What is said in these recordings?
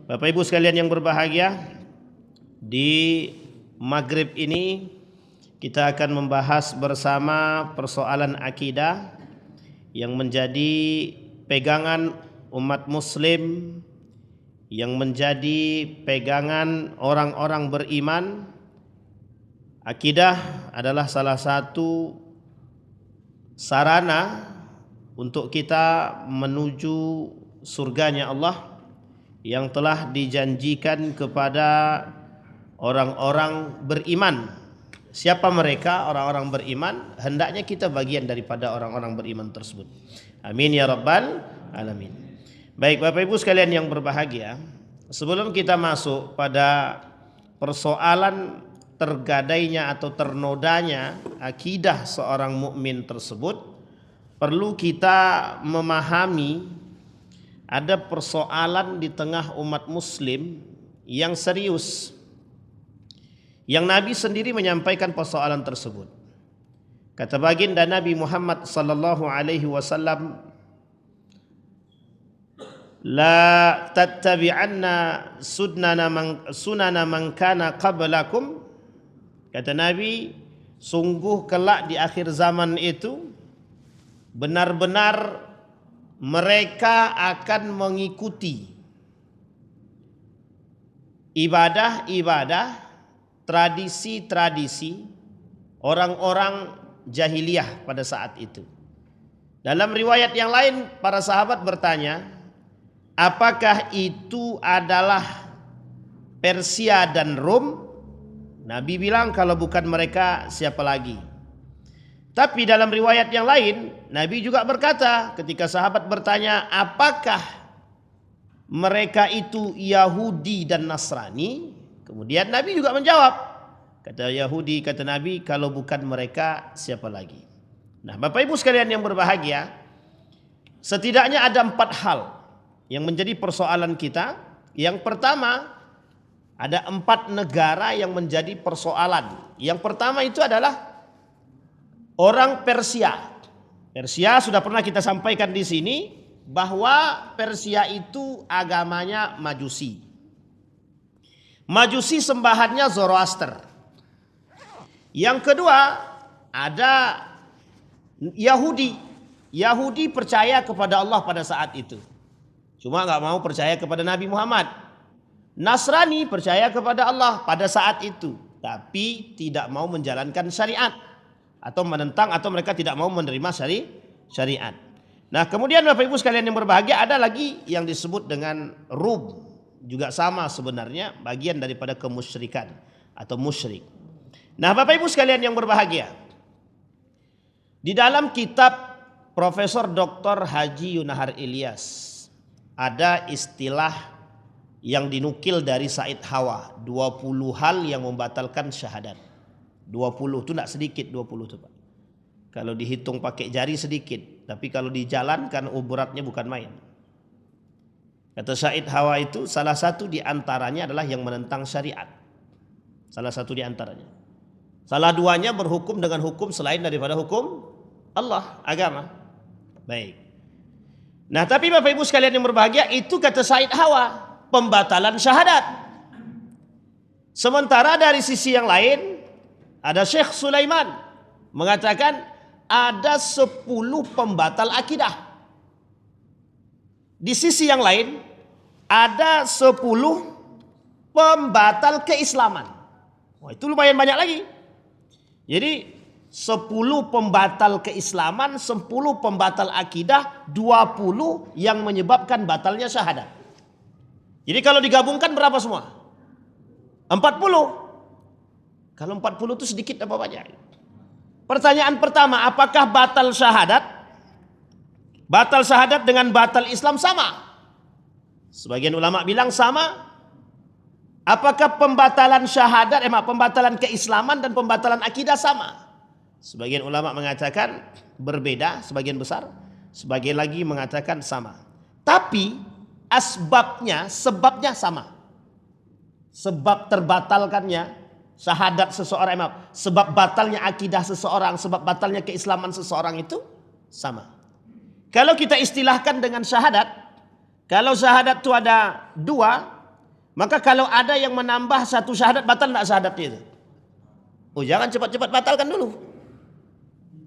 Bapak Ibu sekalian yang berbahagia, di maghrib ini kita akan membahas bersama persoalan akidah yang menjadi pegangan umat muslim, yang menjadi pegangan orang-orang beriman. Akidah adalah salah satu sarana untuk kita menuju surganya Allah yang telah dijanjikan kepada orang-orang beriman. Siapa mereka orang-orang beriman? Hendaknya kita bagian daripada orang-orang beriman tersebut. Amin ya rabbal alamin. Baik Bapak Ibu sekalian yang berbahagia, sebelum kita masuk pada persoalan tergadainya atau ternodanya akidah seorang mukmin tersebut, perlu kita memahami ada persoalan di tengah umat muslim yang serius, yang Nabi sendiri menyampaikan persoalan tersebut. Kata baginda Nabi Muhammad sallallahu alaihi wasallam, la tattabi'anna sunana man kana qablakum. Kata Nabi, sungguh kelak di akhir zaman itu benar-benar mereka akan mengikuti ibadah-ibadah, tradisi-tradisi orang-orang jahiliyah pada saat itu. Dalam riwayat yang lain, para sahabat bertanya, apakah itu adalah Persia dan Rom? Nabi bilang, kalau bukan mereka siapa lagi? Tapi dalam riwayat yang lain, Nabi juga berkata ketika sahabat bertanya, apakah mereka itu Yahudi dan Nasrani? Kemudian Nabi juga menjawab, kata Yahudi, kata Nabi, kalau bukan mereka siapa lagi? Nah Bapak Ibu sekalian yang berbahagia, setidaknya ada 4 hal yang menjadi persoalan kita. Yang pertama, ada 4 negara yang menjadi persoalan. Yang pertama itu adalah orang Persia. Persia sudah pernah kita sampaikan di sini bahwa Persia itu agamanya Majusi. Majusi sembahannya Zoroaster. Yang kedua ada Yahudi. Yahudi percaya kepada Allah pada saat itu, cuma nggak mau percaya kepada Nabi Muhammad. Nasrani percaya kepada Allah pada saat itu, tapi tidak mau menjalankan syariat, atau menentang, atau mereka tidak mau menerima syariat. Nah kemudian Bapak Ibu sekalian yang berbahagia, ada lagi yang disebut dengan Rum, juga sama sebenarnya, bagian daripada kemusyrikan atau musyrik. Nah Bapak Ibu sekalian yang berbahagia, di dalam kitab Profesor Dr. Haji Yunahar Ilyas ada istilah yang dinukil dari Said Hawa, 20 hal yang membatalkan syahadat. 20 itu tidak sedikit, 20 itu Pak. Kalau dihitung pakai jari sedikit, tapi kalau dijalankan beratnya bukan main. Kata Said Hawa itu salah satu di antaranya adalah yang menentang syariat. Salah satu di antaranya. Salah duanya berhukum dengan hukum selain daripada hukum Allah, agama. Baik. Nah tapi Bapak Ibu sekalian yang berbahagia, itu kata Said Hawa, pembatalan syahadat. Sementara dari sisi yang lain, ada Syekh Sulaiman mengatakan ada 10 pembatal akidah. Di sisi yang lain ada 10 pembatal keislaman. Wah, itu lumayan banyak lagi. Jadi 10 pembatal keislaman, 10 pembatal akidah, 20 yang menyebabkan batalnya syahadat. Jadi kalau digabungkan berapa semua? 40. Kalau 40 itu sedikit apa banyak? Pertanyaan pertama, apakah batal syahadat? Batal syahadat dengan batal Islam sama? Sebagian ulama bilang sama. Apakah pembatalan syahadat, pembatalan keislaman dan pembatalan akidah sama? Sebagian ulama mengatakan berbeda, sebagian besar. Sebagian lagi mengatakan sama. Tapi sebabnya sama. Sebab terbatalkannya syahadat seseorang, sebab batalnya akidah seseorang, sebab batalnya keislaman seseorang itu sama. Kalau kita istilahkan dengan syahadat, kalau syahadat itu ada 2, Maka kalau ada yang menambah satu syahadat, batal enggak syahadatnya itu? Oh, jangan cepat-cepat batalkan dulu.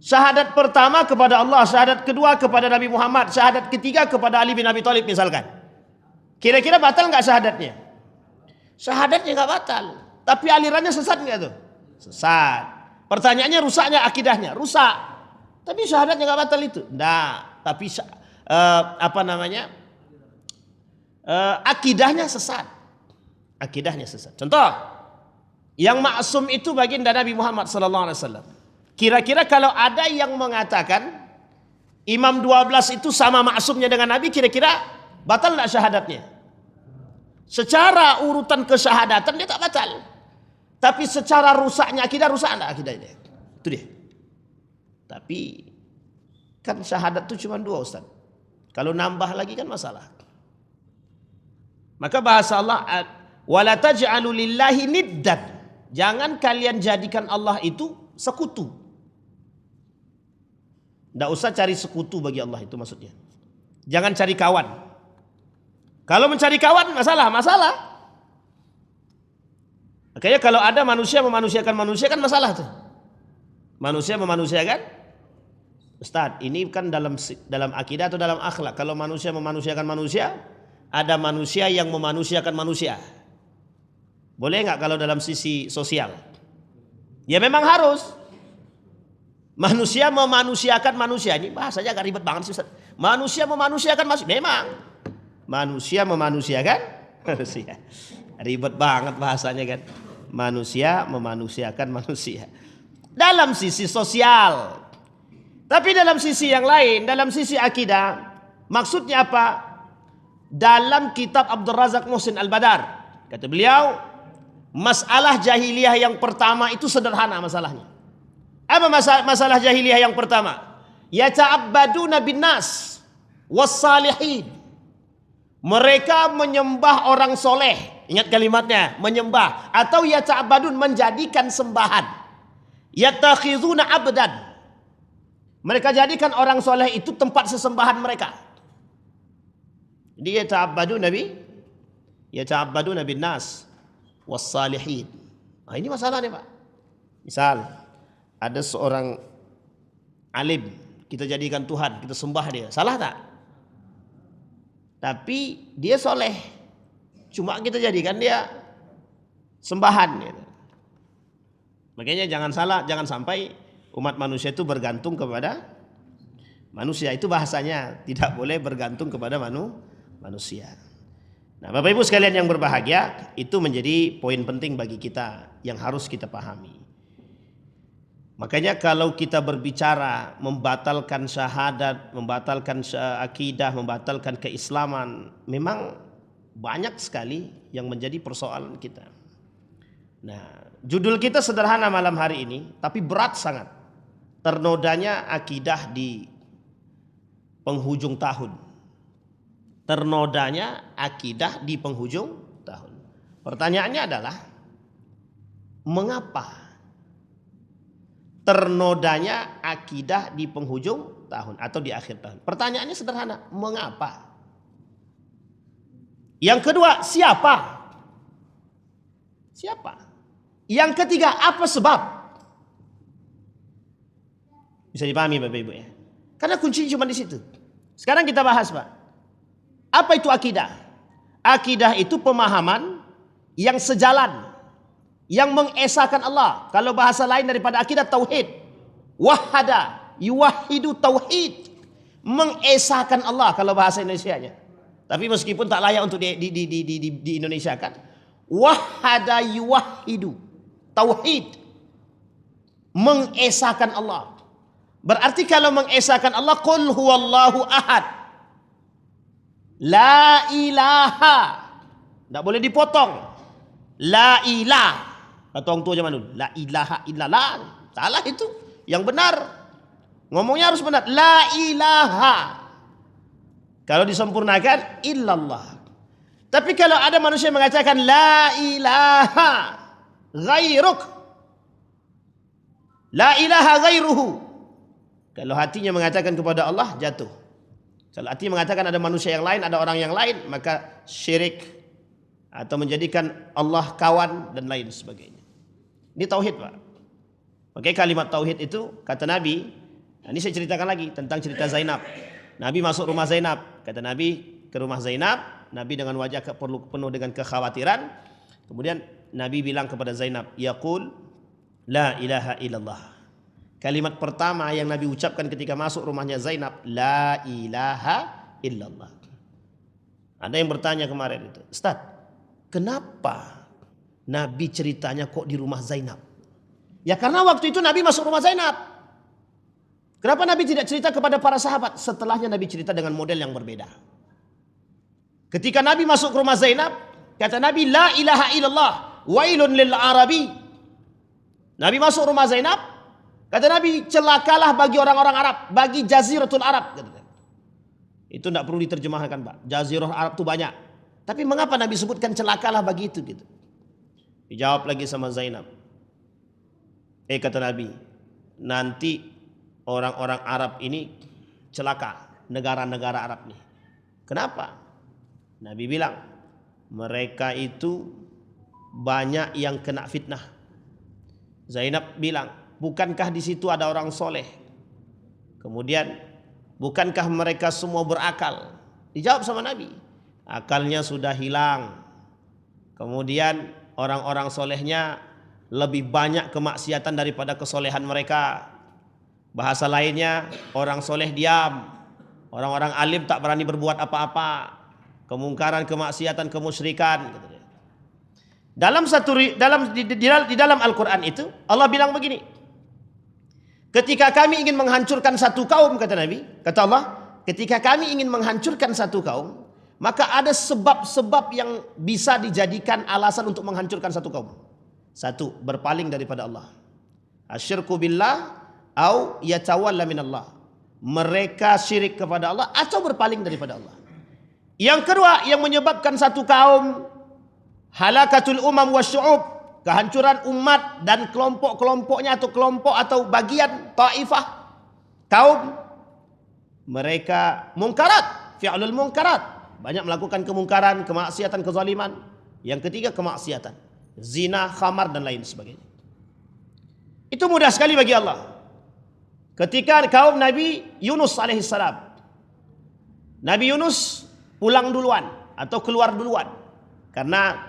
Syahadat pertama kepada Allah, syahadat kedua kepada Nabi Muhammad, syahadat ketiga kepada Ali bin Abi Thalib misalkan. Kira-kira batal enggak syahadatnya? Syahadatnya enggak batal, tapi alirannya sesat enggak tuh? Sesat. Pertanyaannya rusaknya akidahnya, rusak. Tapi syahadatnya enggak batal itu? Enggak, tapi akidahnya sesat. Akidahnya sesat. Contoh, yang maksum itu baginda Nabi Muhammad sallallahu alaihi wasallam. Kira-kira kalau ada yang mengatakan Imam 12 itu sama maksumnya dengan Nabi, kira-kira batal enggak syahadatnya? Secara urutan kesyahadatan dia tak batal. Tapi secara rusaknya akidah, rusak enggak akidahnya? Itu dia. Tapi kan syahadat itu cuma 2, Ustaz. Kalau nambah lagi kan masalah. Maka bahasa Allah, wala taj'alu lillahi niddan. Jangan kalian jadikan Allah itu sekutu. Tidak usah cari sekutu bagi Allah, itu maksudnya. Jangan cari kawan. Kalau mencari kawan masalah. Makanya kalau ada manusia memanusiakan manusia kan masalah tuh. Manusia memanusiakan. Ustaz, ini kan dalam akidah atau dalam akhlak. Kalau manusia memanusiakan manusia, ada manusia yang memanusiakan manusia. Boleh nggak kalau dalam sisi sosial? Ya memang harus. Manusia memanusiakan manusia. Ini bahasanya agak ribet banget sih, Ustaz. Manusia memanusiakan manusia. Memang. Manusia memanusiakan manusia. Ribet banget bahasanya kan. Manusia memanusiakan manusia. Dalam sisi sosial. Tapi dalam sisi yang lain, dalam sisi akidah, maksudnya apa? Dalam kitab Abdul Razak Muhsin Al-Badar, kata beliau, masalah jahiliyah yang pertama itu sederhana masalahnya. Apa masalah jahiliyah yang pertama? Yata'abbaduna bin nas was-salihin. Mereka menyembah orang soleh. Ingat kalimatnya, menyembah. Atau yata'abbadun, menjadikan sembahan. Yattakhizuna abdan. Mereka jadikan orang soleh itu tempat sesembahan mereka. Dia yata'abbaduna bin nas was-salihin. Nah, ini masalahnya, Pak. Misal ada seorang alim, kita jadikan Tuhan, kita sembah dia. Salah tak? Tapi dia soleh. Cuma kita jadikan dia sembahan. Gitu. Makanya jangan sampai umat manusia itu bergantung kepada manusia. Itu bahasanya, tidak boleh bergantung kepada manusia. Nah, Bapak Ibu sekalian yang berbahagia, itu menjadi poin penting bagi kita yang harus kita pahami. Makanya kalau kita berbicara membatalkan syahadat, membatalkan akidah, membatalkan keislaman, memang banyak sekali yang menjadi persoalan kita. Nah, judul kita sederhana malam hari ini, tapi berat sangat. Ternodanya akidah di penghujung tahun. Ternodanya akidah di penghujung tahun. Pertanyaannya adalah, mengapa ternodanya akidah di penghujung tahun atau di akhir tahun? Pertanyaannya sederhana, mengapa? Yang kedua, siapa? Yang ketiga, apa sebab? Bisa dipahami Bapak Ibu ya? Karena kuncinya cuma di situ. Sekarang kita bahas, Pak. Apa itu akidah? Akidah itu pemahaman yang sejalan, yang mengesahkan Allah. Kalau bahasa lain daripada akidah, tauhid. Wahada, yuwahidu tauhid. Mengesahkan Allah kalau bahasa Indonesianya. Tapi meskipun tak layak untuk di Indonesia kan. Wahada yuwahidu tauhid. Mengesahkan Allah. Berarti kalau mengesahkan Allah, qul huwallahu ahad. La ilaha. Tak boleh dipotong. La ilah. Kata orang tua zaman dulu. La ilaha illallah. Salah itu. Yang benar. Ngomongnya harus benar. La ilaha. Kalau disempurnakan, illallah. Tapi kalau ada manusia mengatakan la ilaha ghairuk. La ilaha ghairuhu. Kalau hatinya mengatakan kepada Allah, jatuh. Kalau hatinya mengatakan ada manusia yang lain, ada orang yang lain, maka syirik. atau menjadikan Allah kawan dan lain sebagainya. Ini tauhid, Pak. Oke, kalimat tauhid itu kata Nabi, ini saya ceritakan lagi tentang cerita Zainab. Nabi masuk rumah Zainab, kata Nabi ke rumah Zainab, Nabi dengan wajah penuh dengan kekhawatiran. Kemudian Nabi bilang kepada Zainab, yaqul la ilaha illallah. Kalimat pertama yang Nabi ucapkan ketika masuk rumahnya Zainab, la ilaha illallah. Ada yang bertanya kemarin itu, Ustaz, kenapa Nabi ceritanya kok di rumah Zainab? Ya karena waktu itu Nabi masuk rumah Zainab. Kenapa Nabi tidak cerita kepada para sahabat? Setelahnya Nabi cerita dengan model yang berbeda. Ketika Nabi masuk ke rumah Zainab, kata Nabi, la ilaha illallah, wailun lil arabi. Nabi masuk rumah Zainab, kata Nabi, celakalah bagi orang-orang Arab, bagi Jaziratul Arab. Itu tidak perlu diterjemahkan, Pak. Jazirah Arab itu banyak. Tapi mengapa Nabi sebutkan celakalah bagi itu gitu? Dijawab lagi sama Zainab. Kata Nabi, nanti orang-orang Arab ini celaka, negara-negara Arab nih. Kenapa? Nabi bilang, mereka itu banyak yang kena fitnah. Zainab bilang, bukankah di situ ada orang soleh? Kemudian, bukankah mereka semua berakal? Dijawab sama Nabi, akalnya sudah hilang. Kemudian orang-orang solehnya lebih banyak kemaksiatan daripada kesolehan mereka. Bahasa lainnya, orang soleh diam, orang-orang alim tak berani berbuat apa-apa. Kemungkaran, kemaksiatan, kemusyrikan. Di dalam Al-Quran itu Allah bilang begini, ketika kami ingin menghancurkan satu kaum, kata Nabi, kata Allah, ketika kami ingin menghancurkan satu kaum, maka ada sebab-sebab yang bisa dijadikan alasan untuk menghancurkan satu kaum. Satu, berpaling daripada Allah. Asyirku billah au yatawalla minallah. Mereka syirik kepada Allah atau berpaling daripada Allah. Yang kedua, yang menyebabkan satu kaum halakatul umam wasyu'ub, kehancuran umat dan kelompok-kelompoknya atau kelompok atau bagian taifah kaum, mereka mungkarat, fi'lul mungkarat, banyak melakukan kemungkaran, kemaksiatan, kezaliman. Yang ketiga, kemaksiatan, zina, khamar dan lain sebagainya. Itu mudah sekali bagi Allah. Ketika kaum Nabi Yunus alaihissalam, Nabi Yunus pulang duluan atau keluar duluan karena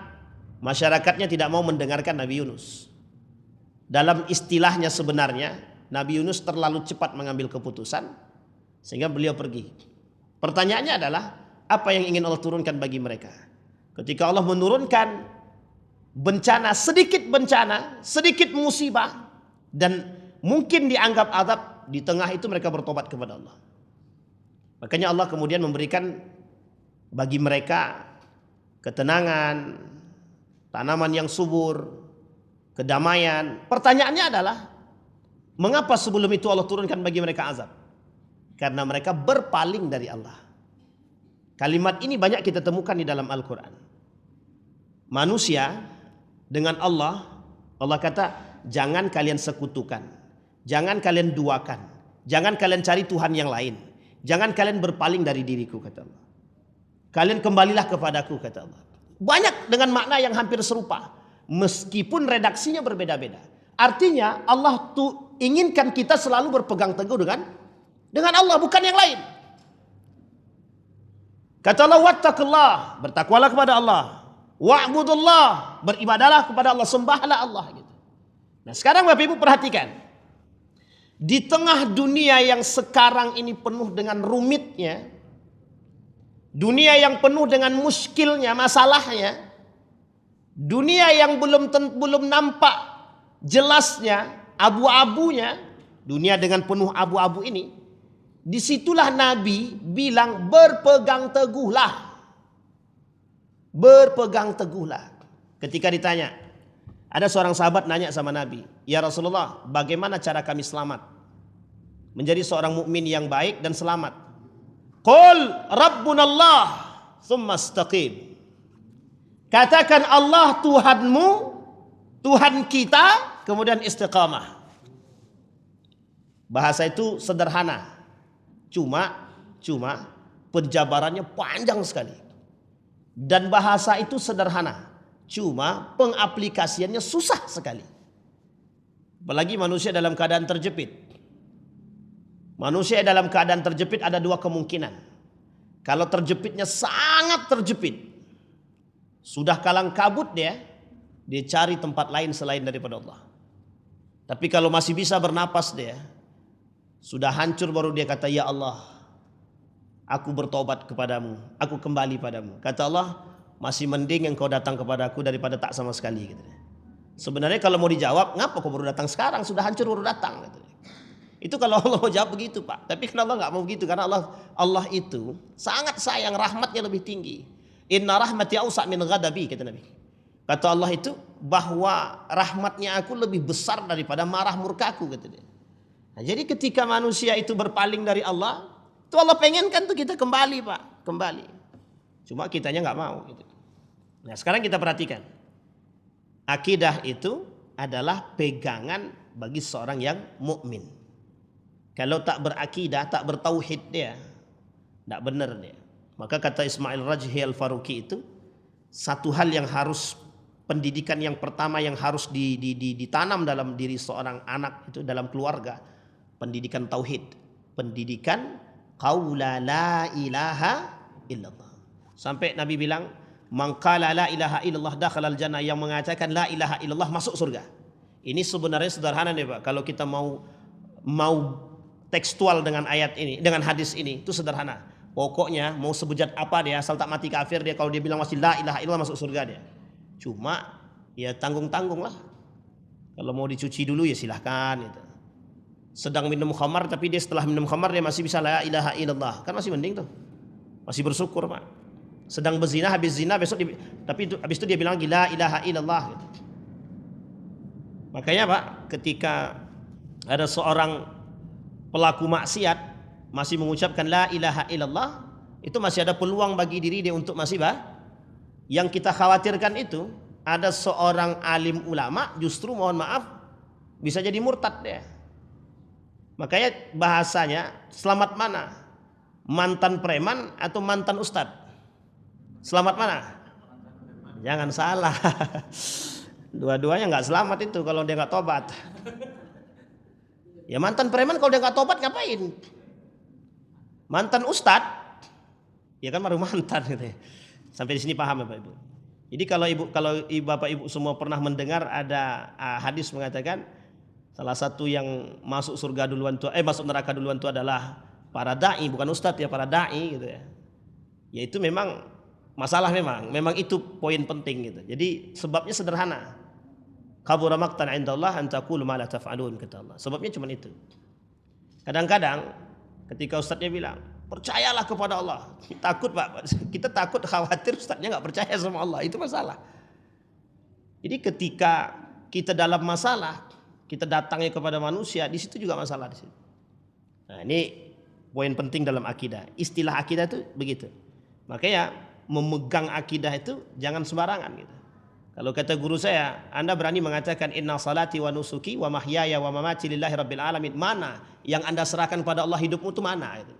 masyarakatnya tidak mau mendengarkan Nabi Yunus. Dalam istilahnya sebenarnya Nabi Yunus terlalu cepat mengambil keputusan sehingga beliau pergi. Pertanyaannya adalah, apa yang ingin Allah turunkan bagi mereka? Ketika Allah menurunkan bencana, sedikit musibah dan mungkin dianggap azab, di tengah itu mereka bertobat kepada Allah. Makanya Allah kemudian memberikan bagi mereka ketenangan, tanaman yang subur, kedamaian. Pertanyaannya adalah, mengapa sebelum itu Allah turunkan bagi mereka azab? Karena mereka berpaling dari Allah. Kalimat ini banyak kita temukan di dalam Al-Quran. Manusia dengan Allah, Allah kata, jangan kalian sekutukan, jangan kalian duakan, jangan kalian cari Tuhan yang lain, jangan kalian berpaling dari diriku, kata Allah. Kalian kembalilah kepadaku, kata Allah. Banyak dengan makna yang hampir serupa, meskipun redaksinya berbeda-beda. Artinya Allah tuh inginkan kita selalu berpegang teguh dengan Allah, bukan yang lain. Kata Allah, wattaqullah, bertakwalah kepada Allah. Wa'budullah, beribadalah kepada Allah, sembahlah Allah gitu. Nah, sekarang Bapak Ibu perhatikan. Di tengah dunia yang sekarang ini penuh dengan rumitnya, dunia yang penuh dengan muskilnya, masalahnya, dunia yang belum nampak jelasnya, abu-abunya, dunia dengan penuh abu-abu ini, disitulah Nabi bilang berpegang teguhlah. Berpegang teguhlah. Ketika ditanya, ada seorang sahabat nanya sama Nabi, ya Rasulullah, bagaimana cara kami selamat menjadi seorang mukmin yang baik dan selamat? Qul Rabbunallah thumma istaqim. Katakan Allah Tuhanmu, Tuhan kita, kemudian istiqamah. Bahasa itu sederhana. Cuma penjabarannya panjang sekali. Dan bahasa itu sederhana, cuma pengaplikasiannya susah sekali. Apalagi manusia dalam keadaan terjepit. Manusia dalam keadaan terjepit ada dua kemungkinan. Kalau terjepitnya sangat terjepit, sudah kalang kabut dia cari tempat lain selain daripada Allah. Tapi kalau masih bisa bernapas dia, sudah hancur baru dia kata, ya Allah, aku bertobat kepadamu, aku kembali padamu. Kata Allah, masih mending engkau datang kepadaku daripada tak sama sekali. Gitu. Sebenarnya kalau mau dijawab, ngapa kau baru datang sekarang? Sudah hancur baru datang. Gitu. Itu kalau Allah mau jawab begitu, Pak. Tapi karena Allah nggak mau begitu, karena Allah itu sangat sayang, rahmatnya lebih tinggi. Inna rahmati awsa' min ghadabi, kata Nabi. Kata Allah itu bahwa rahmatnya aku lebih besar daripada marah murkaku, kata dia. Nah, jadi ketika manusia itu berpaling dari Allah, itu Allah pengenkan tuh kita kembali, Pak, kembali. Cuma kitanya nggak mau. Gitu. Nah sekarang kita perhatikan, akidah itu adalah pegangan bagi seorang yang mukmin. Kalau tak berakidah, tak bertauhid dia, tidak benar dia. Maka kata Ismail Rajhi Al-Faruqi itu, satu hal yang harus, pendidikan yang pertama yang harus ditanam dalam diri seorang anak itu dalam keluarga, pendidikan tauhid, pendidikan qaula la ilaha illallah. Sampai Nabi bilang, man qala la ilaha illallah dakhalal jannah, yang mengatakan la ilaha illallah masuk surga. Ini sebenarnya sederhana nih Pak. Kalau kita mau tekstual dengan ayat ini, dengan hadis ini, itu sederhana. Pokoknya mau sebujat apa dia, asal tak mati kafir dia, kalau dia bilang masih la ilaha illallah masuk surga dia. Cuma ya tanggung-tanggung lah. Kalau mau dicuci dulu ya silahkan gitu. Sedang minum khamar tapi dia setelah minum khamar dia masih bisa la ilaha illallah, kan masih mending tuh, masih bersyukur Pak. Sedang berzina, habis zina besok tapi habis itu dia bilang lagi la ilaha illallah gitu. Makanya Pak, ketika ada seorang pelaku maksiat masih mengucapkan la ilaha illallah, itu masih ada peluang bagi diri dia untuk masih yang kita khawatirkan itu ada seorang alim ulama justru mohon maaf bisa jadi murtad dia. Makanya bahasanya selamat mana? Mantan preman atau mantan ustad? Selamat mana? Jangan salah. Dua-duanya nggak selamat itu kalau dia nggak tobat. Ya mantan preman kalau dia nggak tobat ngapain? Mantan ustad, ya kan baru mantan gitu ya. Sampai di sini paham ya Pak Ibu. Jadi kalau Bapak Ibu semua pernah mendengar ada hadis mengatakan salah satu yang masuk surga duluan itu masuk neraka duluan itu adalah para dai, bukan ustadz ya, para dai gitu ya. Ya itu memang masalah, memang itu poin penting gitu. Jadi sebabnya sederhana. Kabura maqtan 'indallah an taqulu ma la taf'alun, kata Allah. Sebabnya cuma itu. Kadang-kadang ketika ustadznya bilang, "Percayalah kepada Allah." Takut Pak, kita takut khawatir ustadznya enggak percaya sama Allah, itu masalah. Jadi ketika kita dalam masalah, kita datangnya kepada manusia, di situ juga masalah di situ. Nah, ini poin penting dalam akidah. Istilah akidah itu begitu. Makanya memegang akidah itu jangan sembarangan gitu. Kalau kata guru saya, Anda berani mengatakan inna salati wa nusuki wa mahyaya wa mamati lillahi rabbil alamin. Mana yang Anda serahkan pada Allah hidupmu itu mana gitu.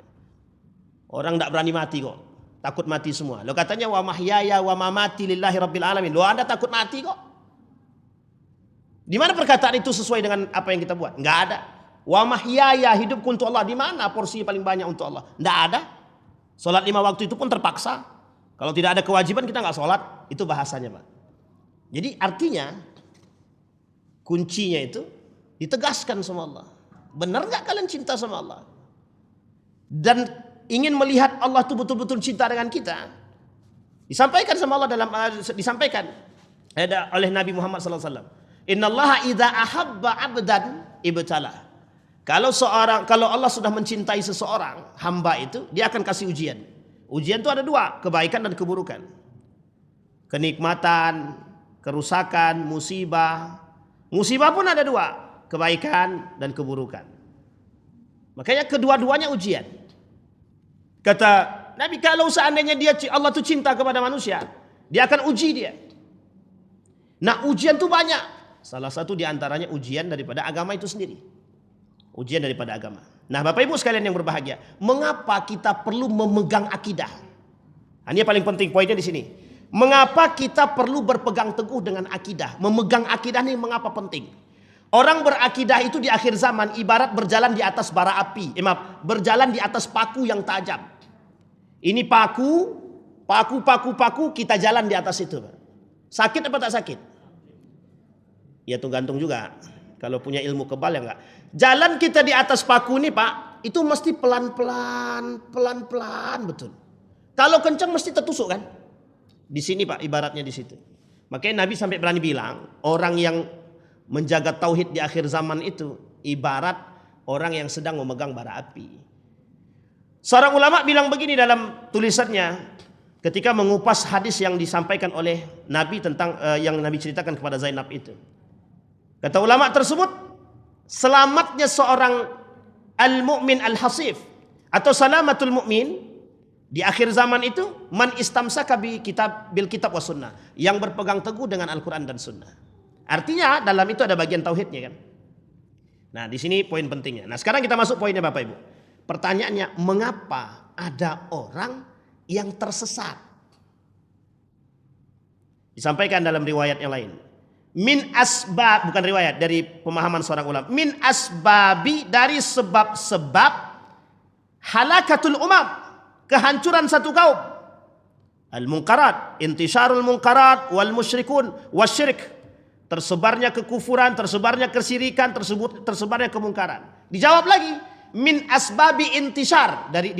Orang tidak berani mati kok. Takut mati semua. Lo katanya wa mahyaya wa mamati lillahi rabbil alamin. Lo Anda takut mati kok. Di mana perkataan itu sesuai dengan apa yang kita buat? Enggak ada. Wa mahyaya, hidupku untuk Allah. Di mana porsi paling banyak untuk Allah? Enggak ada. Salat 5 waktu itu pun terpaksa. Kalau tidak ada kewajiban kita enggak salat, itu bahasanya, Pak. Jadi artinya kuncinya itu ditegaskan sama Allah. Benar enggak kalian cinta sama Allah? Dan ingin melihat Allah itu betul-betul cinta dengan kita. Disampaikan sama Allah disampaikan oleh Nabi Muhammad SAW. Innallaha idza ahabba 'abdan ibtala. Kalau Allah sudah mencintai seseorang, hamba itu, dia akan kasih ujian. Ujian itu ada 2, kebaikan dan keburukan. Kenikmatan, kerusakan, musibah. Musibah pun ada 2, kebaikan dan keburukan. Makanya kedua-duanya ujian. Kata Nabi, kalau seandainya Allah itu cinta kepada manusia, dia akan uji dia. Nah, ujian itu banyak. Salah satu diantaranya ujian daripada agama itu sendiri. Ujian daripada agama. Nah Bapak Ibu sekalian yang berbahagia, mengapa kita perlu memegang akidah? Ini yang paling penting poinnya di sini. Mengapa kita perlu berpegang teguh dengan akidah? Memegang akidah ini mengapa penting? Orang berakidah itu di akhir zaman ibarat berjalan di atas bara api. Berjalan di atas paku yang tajam. Ini paku, kita jalan di atas itu. Sakit apa tak sakit? Ya tergantung juga. Kalau punya ilmu kebal ya enggak. Jalan kita di atas paku ini Pak, itu mesti pelan-pelan betul. Kalau kencang mesti tertusuk kan? Di sini Pak, ibaratnya di situ. Makanya Nabi sampai berani bilang, orang yang menjaga tauhid di akhir zaman itu ibarat orang yang sedang memegang bara api. Seorang ulama bilang begini dalam tulisannya ketika mengupas hadis yang disampaikan oleh Nabi tentang yang Nabi ceritakan kepada Zainab itu. Kata ulama tersebut, selamatnya seorang al-mu'min al-hasif atau salamatul mu'min di akhir zaman itu man istamsaka bil kitab was sunnah, yang berpegang teguh dengan Al-Qur'an dan sunnah. Artinya dalam itu ada bagian tauhidnya kan. Nah, di sini poin pentingnya. Nah, sekarang kita masuk poinnya Bapak Ibu. Pertanyaannya, mengapa ada orang yang tersesat? Disampaikan dalam riwayat yang lain. Min asbab, bukan riwayat, dari pemahaman seorang ulama. Min asbabi, dari sebab-sebab halakatul umam, kehancuran satu kaum. Al-munkarat, intisharul munkarat wal musyrikun wasyirik. Tersebarnya kekufuran, tersebarnya kesyirikan, tersebarnya kemungkaran. Dijawab lagi, min asbabi intishar, dari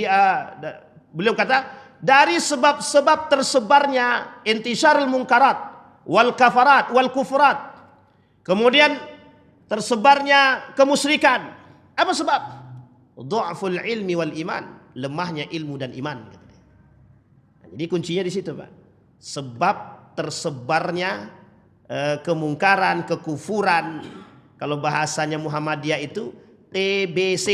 beliau kata dari sebab-sebab tersebarnya intisharul munkarat wal kafarat wal kufurat, kemudian tersebarnya kemusyrikan. Apa sebab? Dhu'ful ilmi wal iman, lemahnya ilmu dan iman. Nah, jadi kuncinya di situ Pak. Sebab tersebarnya kemungkaran, kekufuran. Kalau bahasanya Muhammadiyah itu TBC,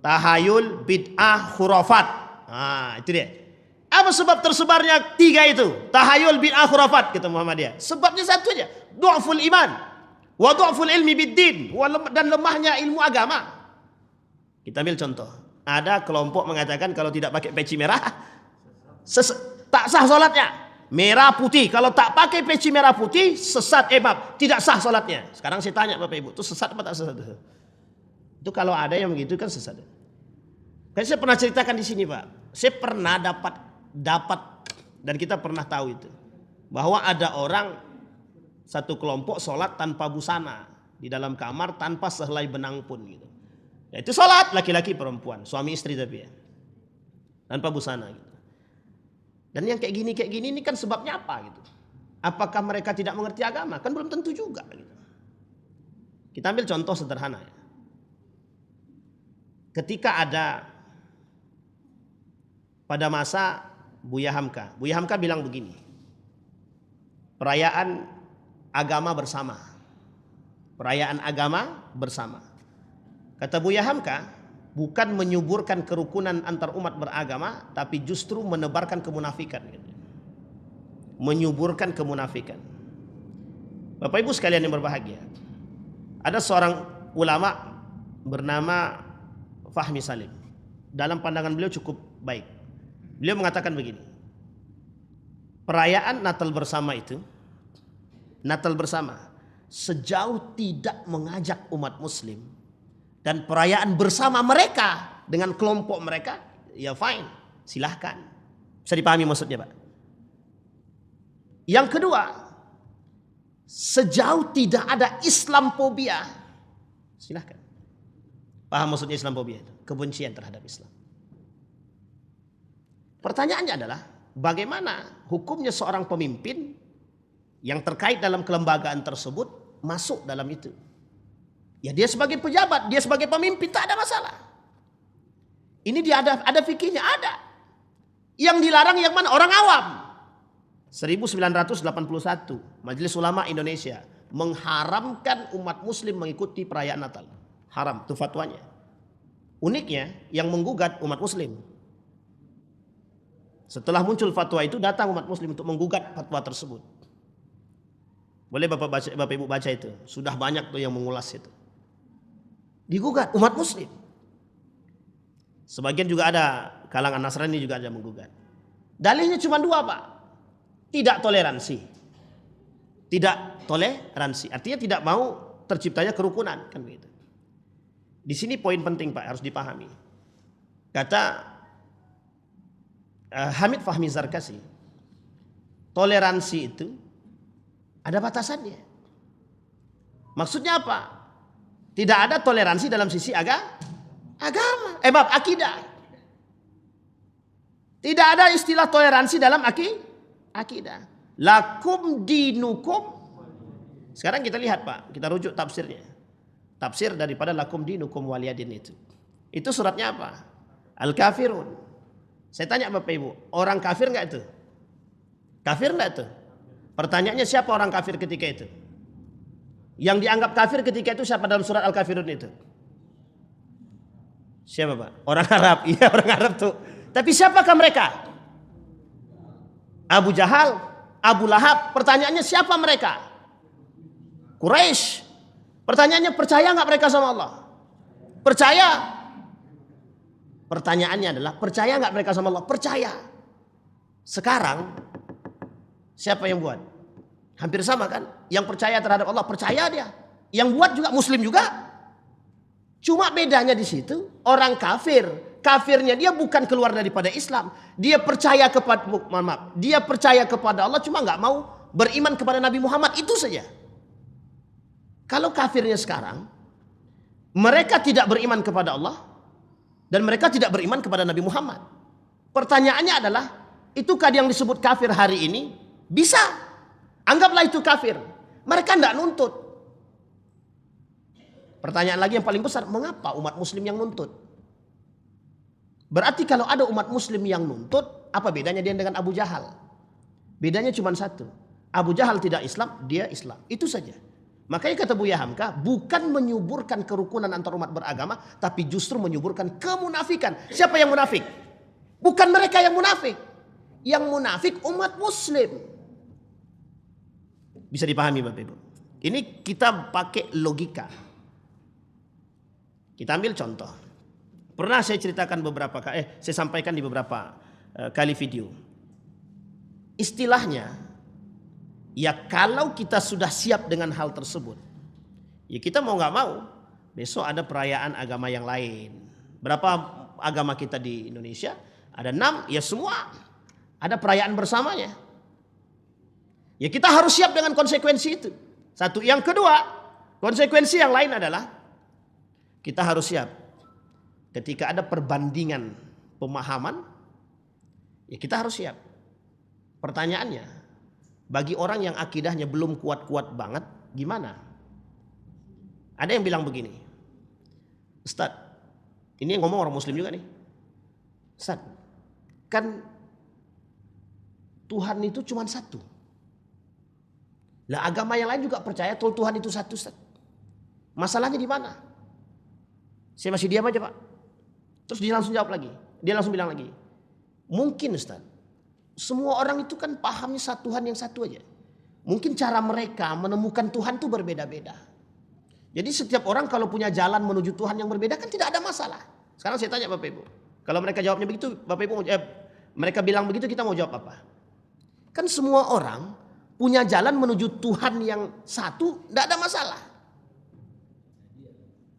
tahayul, bid'ah, khurafat. Nah, itu dia. Apa sebab tersebarnya tiga itu? Tahayul, bid'ah, khurafat, kata Muhammadiyah. Sebabnya satu aja, du'ful iman wa du'ful ilmi biddin, dan lemahnya ilmu agama. Kita ambil contoh. Ada kelompok mengatakan kalau tidak pakai peci merah tak sah salatnya. Merah putih, kalau tak pakai peci merah putih sesat, tidak sah salatnya. Sekarang saya tanya Bapak Ibu, itu sesat apa tak sesat? Itu kalau ada yang begitu kan sesat. Kan saya pernah ceritakan di sini Pak. Saya pernah dapat dan kita pernah tahu itu, bahwa ada orang satu kelompok sholat tanpa busana di dalam kamar tanpa sehelai benang pun gitu. Ya, itu sholat laki-laki perempuan, suami istri tapi ya, tanpa busana gitu. Dan yang kayak gini ini kan sebabnya apa gitu? Apakah mereka tidak mengerti agama? Kan belum tentu juga gitu. Kita ambil contoh sederhana ya. Ketika ada pada masa Buya Hamka bilang begini, perayaan agama bersama. Kata Buya Hamka, bukan menyuburkan kerukunan antar umat beragama, tapi justru menebarkan kemunafikan. Menyuburkan kemunafikan. Bapak Ibu sekalian yang berbahagia, ada seorang ulama bernama Fahmi Salim. Dalam pandangan beliau cukup baik. Beliau mengatakan begini, perayaan Natal bersama itu, Natal bersama, sejauh tidak mengajak umat muslim dan perayaan bersama mereka dengan kelompok mereka, ya fine, silahkan. Bisa dipahami maksudnya Pak. Yang kedua, sejauh tidak ada Islamophobia, silahkan. Paham maksudnya Islamophobia itu? Kebencian terhadap Islam. Pertanyaannya adalah, bagaimana hukumnya seorang pemimpin yang terkait dalam kelembagaan tersebut masuk dalam itu? Ya dia sebagai pejabat, dia sebagai pemimpin tak ada masalah. Ini dia ada fikihnya, ada. Yang dilarang yang mana? Orang awam. 1981 Majelis Ulama Indonesia mengharamkan umat muslim mengikuti perayaan Natal. Haram, itu fatwanya. Uniknya yang menggugat umat muslim. Setelah muncul fatwa itu datang umat muslim untuk menggugat fatwa tersebut. Boleh Bapak Ibu baca itu. Sudah banyak tuh yang mengulas itu. Digugat umat muslim. Sebagian juga ada kalangan Nasrani juga ada menggugat. Dalihnya cuma dua, Pak. Tidak toleransi. Tidak toleransi. Artinya tidak mau terciptanya kerukunan, kan begitu. Di sini poin penting, Pak, harus dipahami. Kata Hamid Fahmi Zarkasi, toleransi itu ada batasannya. Maksudnya apa? Tidak ada toleransi dalam sisi agama. Akidah. Tidak ada istilah toleransi dalam akidah. Lakum dinukum. Sekarang kita lihat, Pak, kita rujuk tafsirnya. Tafsir daripada lakum dinukum waliyadin itu. Itu suratnya apa? Al-Kafirun. Saya tanya Bapak Ibu, orang kafir enggak itu? Kafir enggak itu? Pertanyaannya, siapa orang kafir ketika itu? Yang dianggap kafir ketika itu siapa dalam surat Al-Kafirun itu? Siapa, Pak? Orang Arab. Iya, orang Arab tuh. Tapi siapakah mereka? Abu Jahal, Abu Lahab. Pertanyaannya, siapa mereka? Quraisy. Pertanyaannya, percaya nggak mereka sama Allah? Percaya. Pertanyaannya adalah, percaya nggak mereka sama Allah? Percaya. Sekarang siapa yang buat? Hampir sama kan? Yang percaya terhadap Allah, percaya dia. Yang buat juga Muslim juga. Cuma bedanya di situ, orang kafir, kafirnya dia bukan keluar daripada Islam. Dia percaya kepada dia percaya kepada Allah, cuma nggak mau beriman kepada Nabi Muhammad, itu saja. Kalau kafirnya sekarang, mereka tidak beriman kepada Allah dan mereka tidak beriman kepada Nabi Muhammad. Pertanyaannya adalah, itukah yang disebut kafir hari ini? Bisa. Anggaplah itu kafir. Mereka tidak nuntut. Pertanyaan lagi yang paling besar, mengapa umat muslim yang nuntut? Berarti kalau ada umat muslim yang nuntut, apa bedanya dia dengan Abu Jahal? Bedanya cuma satu. Abu Jahal tidak Islam, dia Islam. Itu saja. Makanya kata Buya Hamka, bukan menyuburkan kerukunan antar umat beragama, tapi justru menyuburkan kemunafikan. Siapa yang munafik? Bukan mereka yang munafik. Yang munafik umat muslim. Bisa dipahami Bapak Ibu. Ini kita pakai logika. Kita ambil contoh. Pernah saya ceritakan saya sampaikan di beberapa kali video. Istilahnya, ya kalau kita sudah siap dengan hal tersebut, ya kita mau nggak mau, besok ada perayaan agama yang lain. Berapa agama kita di Indonesia? Ada 6, ya semua ada perayaan bersamanya. Ya kita harus siap dengan konsekuensi itu. Satu. Yang kedua, konsekuensi yang lain adalah kita harus siap ketika ada perbandingan pemahaman, ya kita harus siap. Pertanyaannya, bagi orang yang akidahnya belum kuat-kuat banget, gimana? Ada yang bilang begini, Ustaz, ini yang ngomong orang muslim juga nih. Ustaz, kan Tuhan itu cuma satu. Lah agama yang lain juga percaya Tuhan itu satu, Ustaz. Masalahnya di mana? Saya masih diam aja, Pak. Terus dia langsung jawab lagi. Dia langsung bilang lagi, mungkin Ustaz, semua orang itu kan pahamnya satu Tuhan yang satu aja. Mungkin cara mereka menemukan Tuhan itu berbeda-beda. Jadi setiap orang kalau punya jalan menuju Tuhan yang berbeda kan tidak ada masalah. Sekarang saya tanya Bapak Ibu. Kalau mereka jawabnya begitu, Bapak Ibu mereka bilang begitu, kita mau jawab apa? Kan semua orang punya jalan menuju Tuhan yang satu, tidak ada masalah.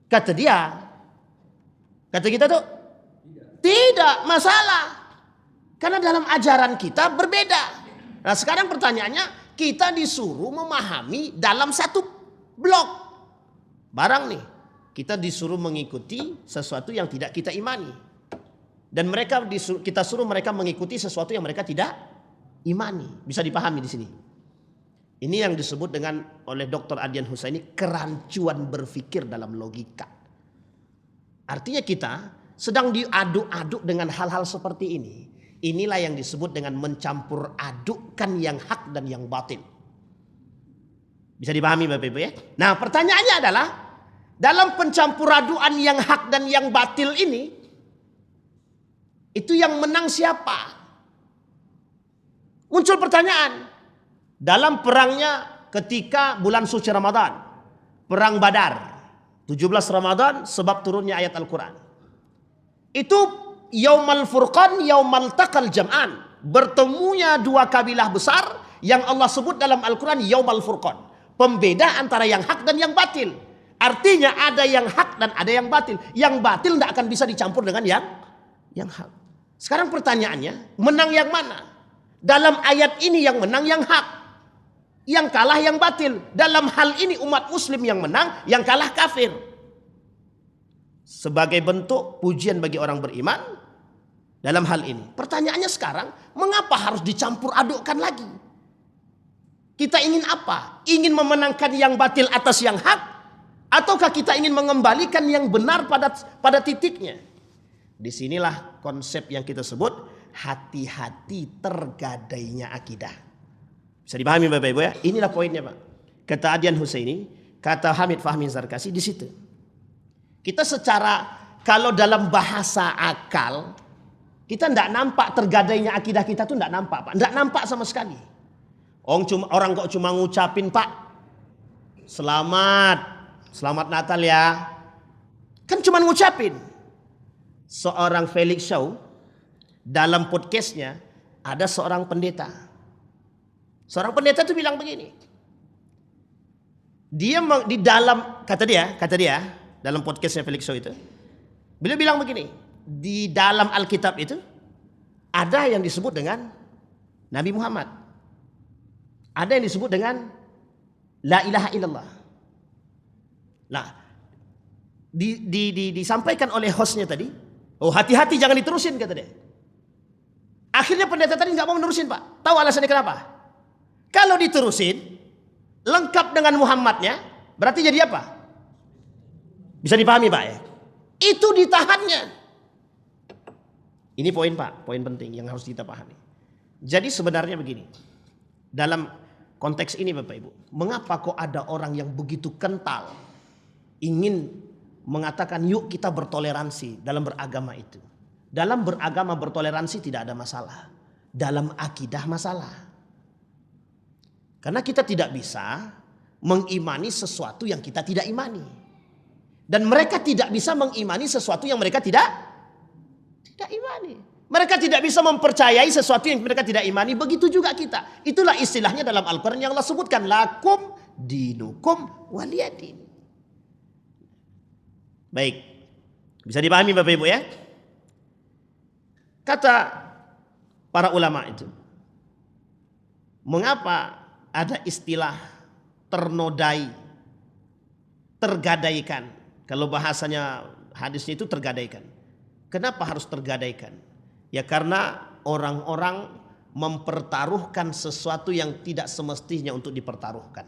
Kata dia. Kata kita tuh, tidak masalah. Karena dalam ajaran kita berbeda. Nah sekarang pertanyaannya, kita disuruh memahami dalam satu blok. Barang nih, kita disuruh mengikuti sesuatu yang tidak kita imani. Dan kita suruh mereka mengikuti sesuatu yang mereka tidak imani. Bisa dipahami di sini. Ini yang disebut dengan oleh Dr. Adyan Husaini kerancuan berpikir dalam logika. Artinya kita sedang diaduk-aduk dengan hal-hal seperti ini. Inilah yang disebut dengan mencampur adukkan yang hak dan yang batil. Bisa dipahami Bapak Ibu ya? Nah pertanyaannya adalah, dalam pencampuran yang hak dan yang batil ini, itu yang menang siapa? Muncul pertanyaan. Dalam perangnya ketika bulan suci Ramadan, perang Badar, 17 Ramadan sebab turunnya ayat Al-Quran. Itu Yaumal Furqan, Yaumal Taqal Jam'an. bertemunya dua kabilah besar yang Allah sebut dalam Al-Quran Yaumal Furqan. Pembeda antara yang hak dan yang batil. Artinya ada yang hak dan ada yang batil. Yang batil tidak akan bisa dicampur dengan yang hak. Sekarang pertanyaannya, menang yang mana? Dalam ayat ini yang menang yang hak. Yang kalah yang batil. Dalam hal ini umat muslim yang menang, yang kalah kafir. Sebagai bentuk pujian bagi orang beriman dalam hal ini. Pertanyaannya sekarang, mengapa harus dicampur adukkan lagi? Kita ingin apa? Ingin memenangkan yang batil atas yang hak? Ataukah kita ingin mengembalikan yang benar pada titiknya? Disinilah konsep yang kita sebut hati-hati tergadainya akidah. Bisa dipahami Bapak Ibu ya? Inilah poinnya Pak. Kata Adian Husaini, kata Hamid Fahmi Zarkasi di situ. Kita secara kalau dalam bahasa akal kita tidak nampak tergadainya akidah kita tuh tidak nampak Pak, tidak nampak sama sekali. Orang kok cuma ngucapin Pak, selamat Natal ya, kan cuma ngucapin. Seorang Felix Shaw dalam podcastnya ada seorang pendeta. Seorang pendeta itu bilang begini. Dia di dalam kata dia dalam podcastnya Felix Shaw itu, beliau bilang begini, di dalam Alkitab itu ada yang disebut dengan Nabi Muhammad, ada yang disebut dengan La ilaha illallah. Nah, disampaikan oleh hostnya tadi, oh hati-hati jangan diterusin kata dia. Akhirnya pendeta tadi nggak mau menerusin Pak. Tahu alasannya kenapa? Kalau diterusin lengkap dengan Muhammadnya, berarti jadi apa? Bisa dipahami Pak ya? Itu ditahannya. Ini poin Pak, poin penting yang harus kita pahami. Jadi sebenarnya begini. Dalam konteks ini Bapak Ibu, mengapa kok ada orang yang begitu kental ingin mengatakan yuk kita bertoleransi dalam beragama itu. Dalam beragama bertoleransi tidak ada masalah. Dalam akidah masalah. Karena kita tidak bisa mengimani sesuatu yang kita tidak imani. Dan mereka tidak bisa mengimani sesuatu yang mereka tidak imani. Mereka tidak bisa mempercayai sesuatu yang mereka tidak imani. Begitu juga kita. Itulah istilahnya dalam Al-Quran yang Allah sebutkan. Lakum dinukum waliyadin. Baik. Bisa dipahami Bapak Ibu ya? Kata para ulama itu. Mengapa ada istilah ternodai, tergadaikan? Kalau bahasanya hadisnya itu tergadaikan. Kenapa harus tergadaikan? Ya karena orang-orang mempertaruhkan sesuatu yang tidak semestinya untuk dipertaruhkan.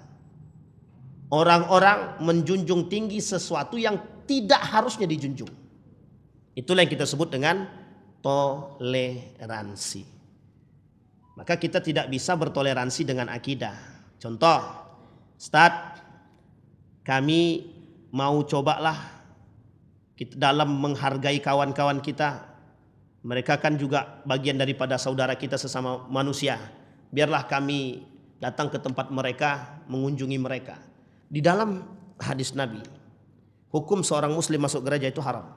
Orang-orang menjunjung tinggi sesuatu yang tidak harusnya dijunjung. Itulah yang kita sebut dengan toleransi. Maka kita tidak bisa bertoleransi dengan akidah. Contoh, Ustaz, kami mau cobalah kita dalam menghargai kawan-kawan kita. Mereka kan juga bagian daripada saudara kita sesama manusia. Biarlah kami datang ke tempat mereka, mengunjungi mereka. Di dalam hadis Nabi, hukum seorang muslim masuk gereja itu haram.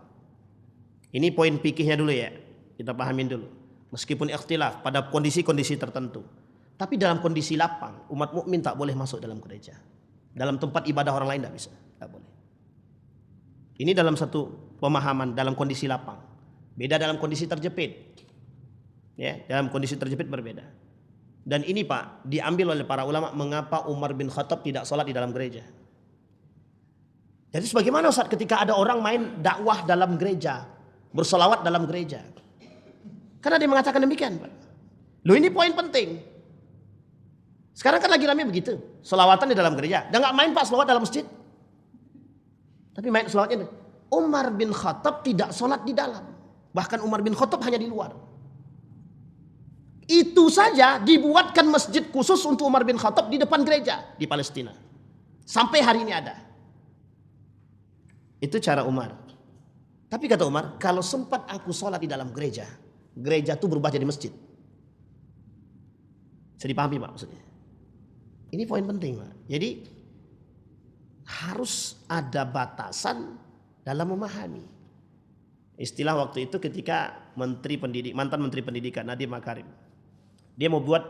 Ini poin fikihnya dulu ya, kita pahamin dulu. Meskipun ikhtilaf pada kondisi-kondisi tertentu. Tapi dalam kondisi lapang, umat mukmin tak boleh masuk dalam gereja. Dalam tempat ibadah orang lain tak bisa, tak boleh. Ini dalam satu pemahaman dalam kondisi lapang. Beda dalam kondisi terjepit. Ya, dalam kondisi terjepit berbeda. Dan ini Pak, diambil oleh para ulama mengapa Umar bin Khattab tidak sholat di dalam gereja. Jadi sebagaimana saat ketika ada orang main dakwah dalam gereja, bersolawat dalam gereja. Karena dia mengatakan demikian Pak. Loh ini poin penting. Sekarang kan lagi ramai begitu. Solawatan di dalam gereja. Dan gak main Pak solawat dalam masjid. Tapi main selawatnya. Umar bin Khattab tidak sholat di dalam. Bahkan Umar bin Khattab hanya di luar. Itu saja dibuatkan masjid khusus untuk Umar bin Khattab di depan gereja di Palestina. Sampai hari ini ada. Itu cara Umar. Tapi kata Umar, kalau sempat aku sholat di dalam gereja, gereja itu berubah jadi masjid. Bisa dipahami Pak maksudnya? Ini poin penting Pak. Jadi harus ada batasan dalam memahami. Istilah waktu itu ketika mantan Menteri Pendidikan Nadiem Makarim Dia mau buat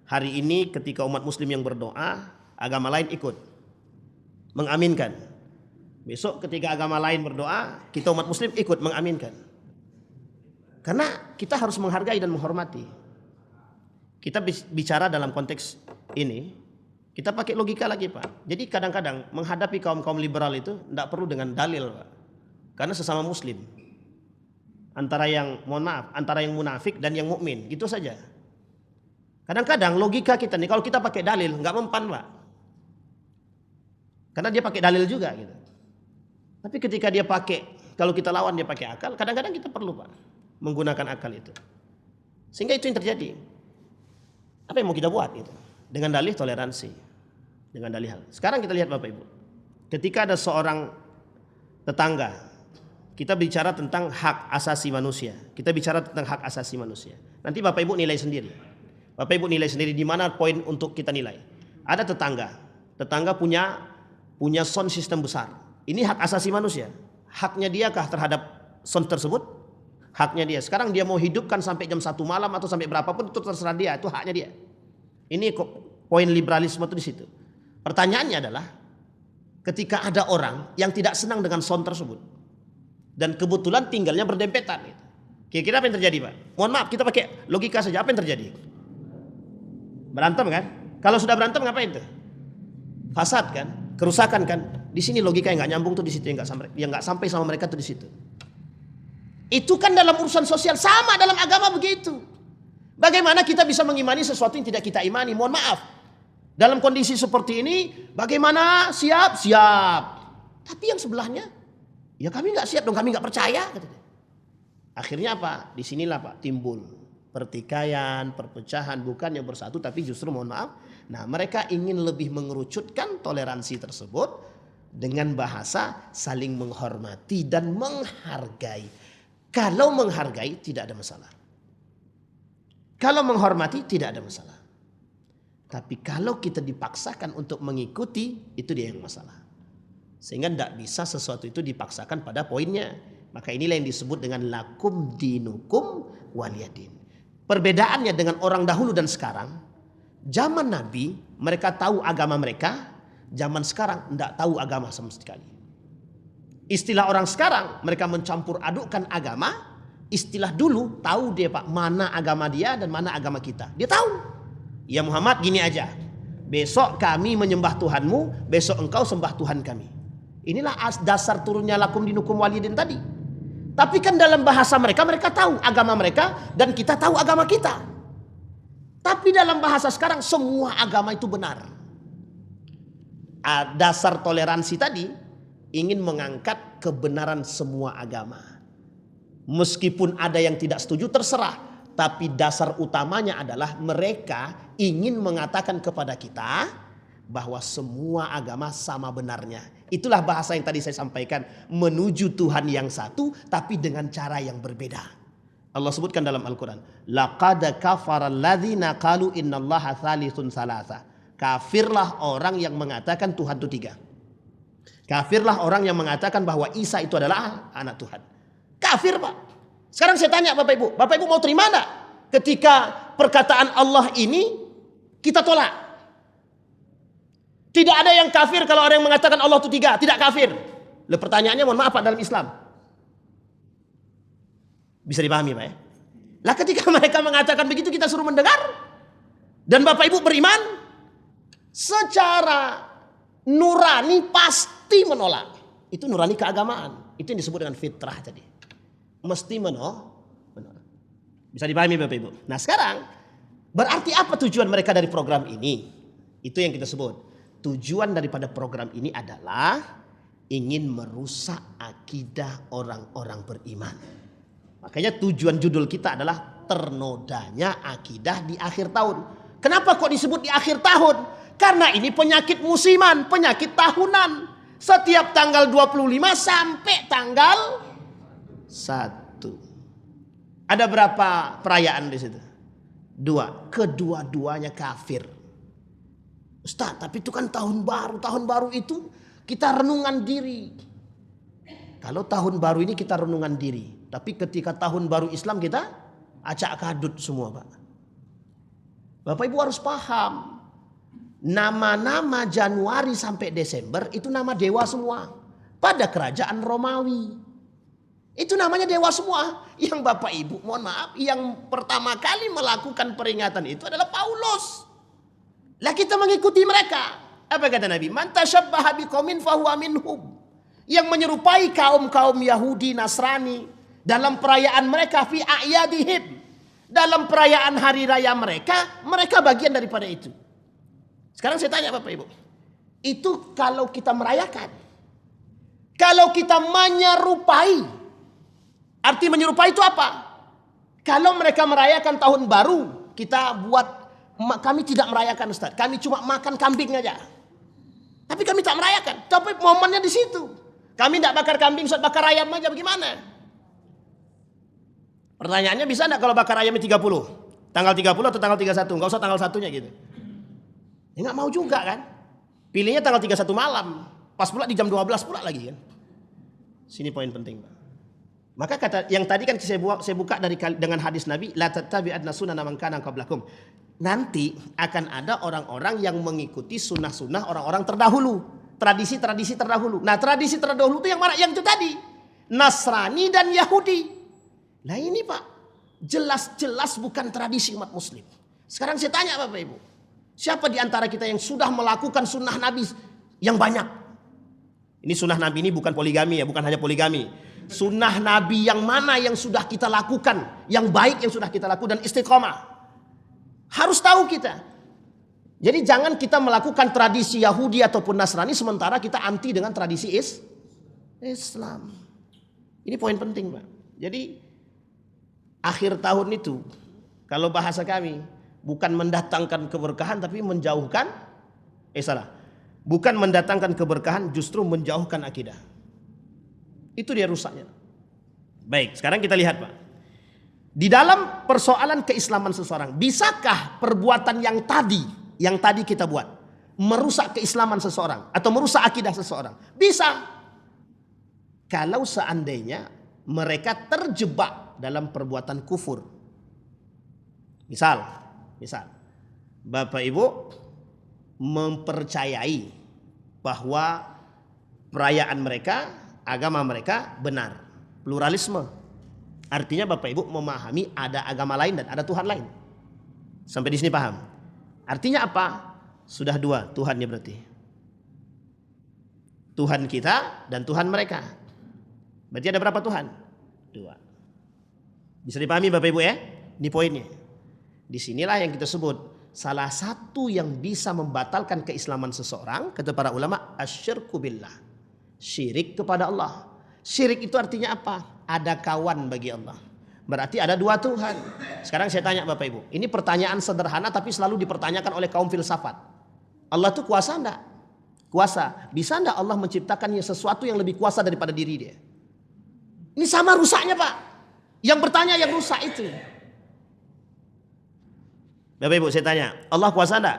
hari ini ketika umat muslim yang berdoa, agama lain ikut mengaminkan. Besok ketika agama lain berdoa, kita umat muslim ikut mengaminkan. Karena kita harus menghargai dan menghormati. Kita bicara dalam konteks ini, kita pakai logika lagi Pak. Jadi kadang-kadang menghadapi kaum-kaum liberal itu tidak perlu dengan dalil Pak. Karena sesama muslim. Antara yang, mohon maaf, antara yang munafik dan yang mukmin, gitu saja. Kadang-kadang logika kita nih, kalau kita pakai dalil nggak mempan Pak. Karena dia pakai dalil juga gitu. Tapi ketika dia pakai, kalau kita lawan dia pakai akal, kadang-kadang kita perlu Pak menggunakan akal itu. Sehingga itu yang terjadi. Apa yang mau kita buat gitu? Dengan dalih toleransi. Dengan dalih hal. Sekarang kita lihat Bapak Ibu. Ketika ada seorang tetangga, kita bicara tentang hak asasi manusia. Kita bicara tentang hak asasi manusia. Nanti Bapak Ibu nilai sendiri. Bapak Ibu nilai sendiri di mana poin untuk kita nilai. Ada tetangga. Tetangga punya sound system besar. Ini hak asasi manusia. Haknya dia kah terhadap sound tersebut? Haknya dia. Sekarang dia mau hidupkan sampai jam 1 malam atau sampai berapapun itu terserah dia. Itu haknya dia. Ini poin liberalisme itu di situ. Pertanyaannya adalah ketika ada orang yang tidak senang dengan sound tersebut dan kebetulan tinggalnya berdempetan. Kira-kira apa yang terjadi Pak? Mohon maaf kita pakai logika saja. Apa yang terjadi? Berantem kan? Kalau sudah berantem ngapain tuh? Fasad kan? Kerusakan kan? Di sini logika yang nggak nyambung tuh di situ, yang nggak sampai sama mereka tuh di situ. Itu kan dalam urusan sosial, sama dalam agama begitu. Bagaimana kita bisa mengimani sesuatu yang tidak kita imani? Mohon maaf. Dalam kondisi seperti ini, bagaimana? Siap. Tapi yang sebelahnya, ya kami nggak siap dong, kami nggak percaya. Akhirnya apa? Disinilah Pak timbul pertikaian, perpecahan, bukan yang bersatu, tapi justru mohon maaf. Nah, mereka ingin lebih mengerucutkan toleransi tersebut dengan bahasa saling menghormati dan menghargai. Kalau menghargai tidak ada masalah. Kalau menghormati tidak ada masalah. Tapi kalau kita dipaksakan untuk mengikuti, itu dia yang masalah. Sehingga tidak bisa sesuatu itu dipaksakan pada poinnya. Maka inilah yang disebut dengan lakum dinukum waliyadin. Perbedaannya dengan orang dahulu dan sekarang, zaman Nabi mereka tahu agama mereka, zaman sekarang tidak tahu agama sama sekali. Istilah orang sekarang mereka mencampur adukkan agama. Istilah dulu tahu dia Pak mana agama dia dan mana agama kita. Dia tahu. Ya Muhammad gini aja. Besok kami menyembah Tuhanmu, besok engkau sembah Tuhan kami. Inilah dasar turunnya lakum dinukum waliyadin tadi. Tapi kan dalam bahasa mereka tahu agama mereka dan kita tahu agama kita. Tapi dalam bahasa sekarang semua agama itu benar. Dasar toleransi tadi ingin mengangkat kebenaran semua agama. Meskipun ada yang tidak setuju terserah. Tapi dasar utamanya adalah mereka ingin mengatakan kepada kita bahwa semua agama sama benarnya. Itulah bahasa yang tadi saya sampaikan. Menuju Tuhan yang satu tapi dengan cara yang berbeda. Allah sebutkan dalam Al-Quran. Laqad kafara alladhina qalu innallaha thalithun thalatha. Kafirlah orang yang mengatakan Tuhan itu 3. Kafirlah orang yang mengatakan bahwa Isa itu adalah anak Tuhan. Kafir Pak. Sekarang saya tanya Bapak Ibu. Bapak Ibu mau terima enggak? Ketika perkataan Allah ini kita tolak. Tidak ada yang kafir kalau orang yang mengatakan Allah itu 3. Tidak kafir. Lalu pertanyaannya mohon maaf Pak dalam Islam. Bisa dipahami Pak ya? Lah ketika mereka mengatakan begitu kita suruh mendengar. Dan Bapak Ibu beriman. Secara nurani pasti menolak. Itu nurani keagamaan. Itu yang disebut dengan fitrah tadi. Mesti menolak. Bisa dipahami Bapak Ibu. Nah sekarang berarti apa tujuan mereka dari program ini? Itu yang kita sebut. Tujuan daripada program ini adalah ingin merusak akidah orang-orang beriman. Makanya tujuan judul kita adalah ternodanya akidah di akhir tahun. Kenapa kok disebut di akhir tahun? Karena ini penyakit musiman, penyakit tahunan. Setiap tanggal 25 sampai tanggal 1. Ada berapa perayaan di situ? 2. Kedua-duanya kafir. Ustaz, tapi itu kan tahun baru. Tahun baru itu kita renungan diri. Kalau tahun baru ini kita renungan diri. Tapi ketika tahun baru Islam kita acak kadut semua Pak. Bapak Ibu harus paham. Nama-nama Januari sampai Desember itu nama dewa semua. Pada kerajaan Romawi. Itu namanya dewa semua. Yang Bapak Ibu mohon maaf, yang pertama kali melakukan peringatan itu adalah Paulus. Lah kita mengikuti mereka. Apa kata Nabi? Man tasyabbaha biqaumin fahuwa minhum. Yang menyerupai kaum-kaum Yahudi, Nasrani dalam perayaan mereka fi a'yadihim. Dalam perayaan hari raya mereka bagian daripada itu. Sekarang saya tanya Bapak Ibu. Itu kalau kita merayakan. Kalau kita menyerupai. Arti menyerupai itu apa? Kalau mereka merayakan tahun baru, kita buat, kami tidak merayakan Ustaz. Kami cuma makan kambing aja. Tapi kami tak merayakan. Tapi momennya di situ. Kami tidak bakar kambing, Ustaz, bakar ayam aja bagaimana? Pertanyaannya bisa enggak kalau bakar ayamnya 30? Tanggal 30 atau tanggal 31? Enggak usah tanggal 1-nya gitu. Ya enggak mau juga kan? Pilihnya tanggal 31 malam. Pas pula di jam 12 pula lagi kan. Sini poin penting, Pak. Maka kata yang tadi kan saya buka dengan hadis Nabi, la tattabi'anna sunana man kana qablakum. Nanti akan ada orang-orang yang mengikuti sunnah-sunnah orang-orang terdahulu, tradisi-tradisi terdahulu. Nah, tradisi terdahulu itu yang mana? Yang itu tadi, Nasrani dan Yahudi. Nah ini Pak, jelas-jelas bukan tradisi umat muslim. Sekarang saya tanya Bapak Ibu, siapa di antara kita yang sudah melakukan sunnah Nabi yang banyak? Ini sunnah Nabi ini bukan poligami ya, bukan hanya poligami. Sunnah Nabi yang mana yang sudah kita lakukan, yang baik yang sudah kita lakukan dan istiqomah. Harus tahu kita. Jadi jangan kita melakukan tradisi Yahudi ataupun Nasrani sementara kita anti dengan tradisi Islam. Ini poin penting Pak. Jadi akhir tahun itu, kalau bahasa kami, bukan mendatangkan keberkahan tapi menjauhkan, bukan mendatangkan keberkahan, justru menjauhkan akidah. Itu dia rusaknya. Baik, sekarang kita lihat Pak. Di dalam persoalan keislaman seseorang, bisakah perbuatan yang tadi kita buat, merusak keislaman seseorang atau merusak akidah seseorang? Bisa. Kalau seandainya mereka terjebak dalam perbuatan kufur. Misal Bapak Ibu mempercayai bahwa perayaan mereka, agama mereka benar, pluralisme. Artinya Bapak Ibu memahami ada agama lain dan ada Tuhan lain. Sampai di sini paham? Artinya apa? Sudah dua Tuhannya berarti. Tuhan kita dan Tuhan mereka. Berarti ada berapa Tuhan? Dua. Bisa dipahami Bapak Ibu ya? Ini poinnya. Disinilah yang kita sebut salah satu yang bisa membatalkan keislaman seseorang, kata para ulama, asyirku billah. Syirik kepada Allah. Syirik itu artinya apa? Ada kawan bagi Allah. Berarti ada dua Tuhan. Sekarang saya tanya Bapak Ibu. Ini pertanyaan sederhana tapi selalu dipertanyakan oleh kaum filsafat. Allah itu kuasa enggak? Kuasa. Bisa enggak Allah menciptakannya sesuatu yang lebih kuasa daripada diri dia? Ini sama rusaknya Pak. Yang bertanya yang rusak itu. Bapak Ibu saya tanya. Allah kuasa enggak?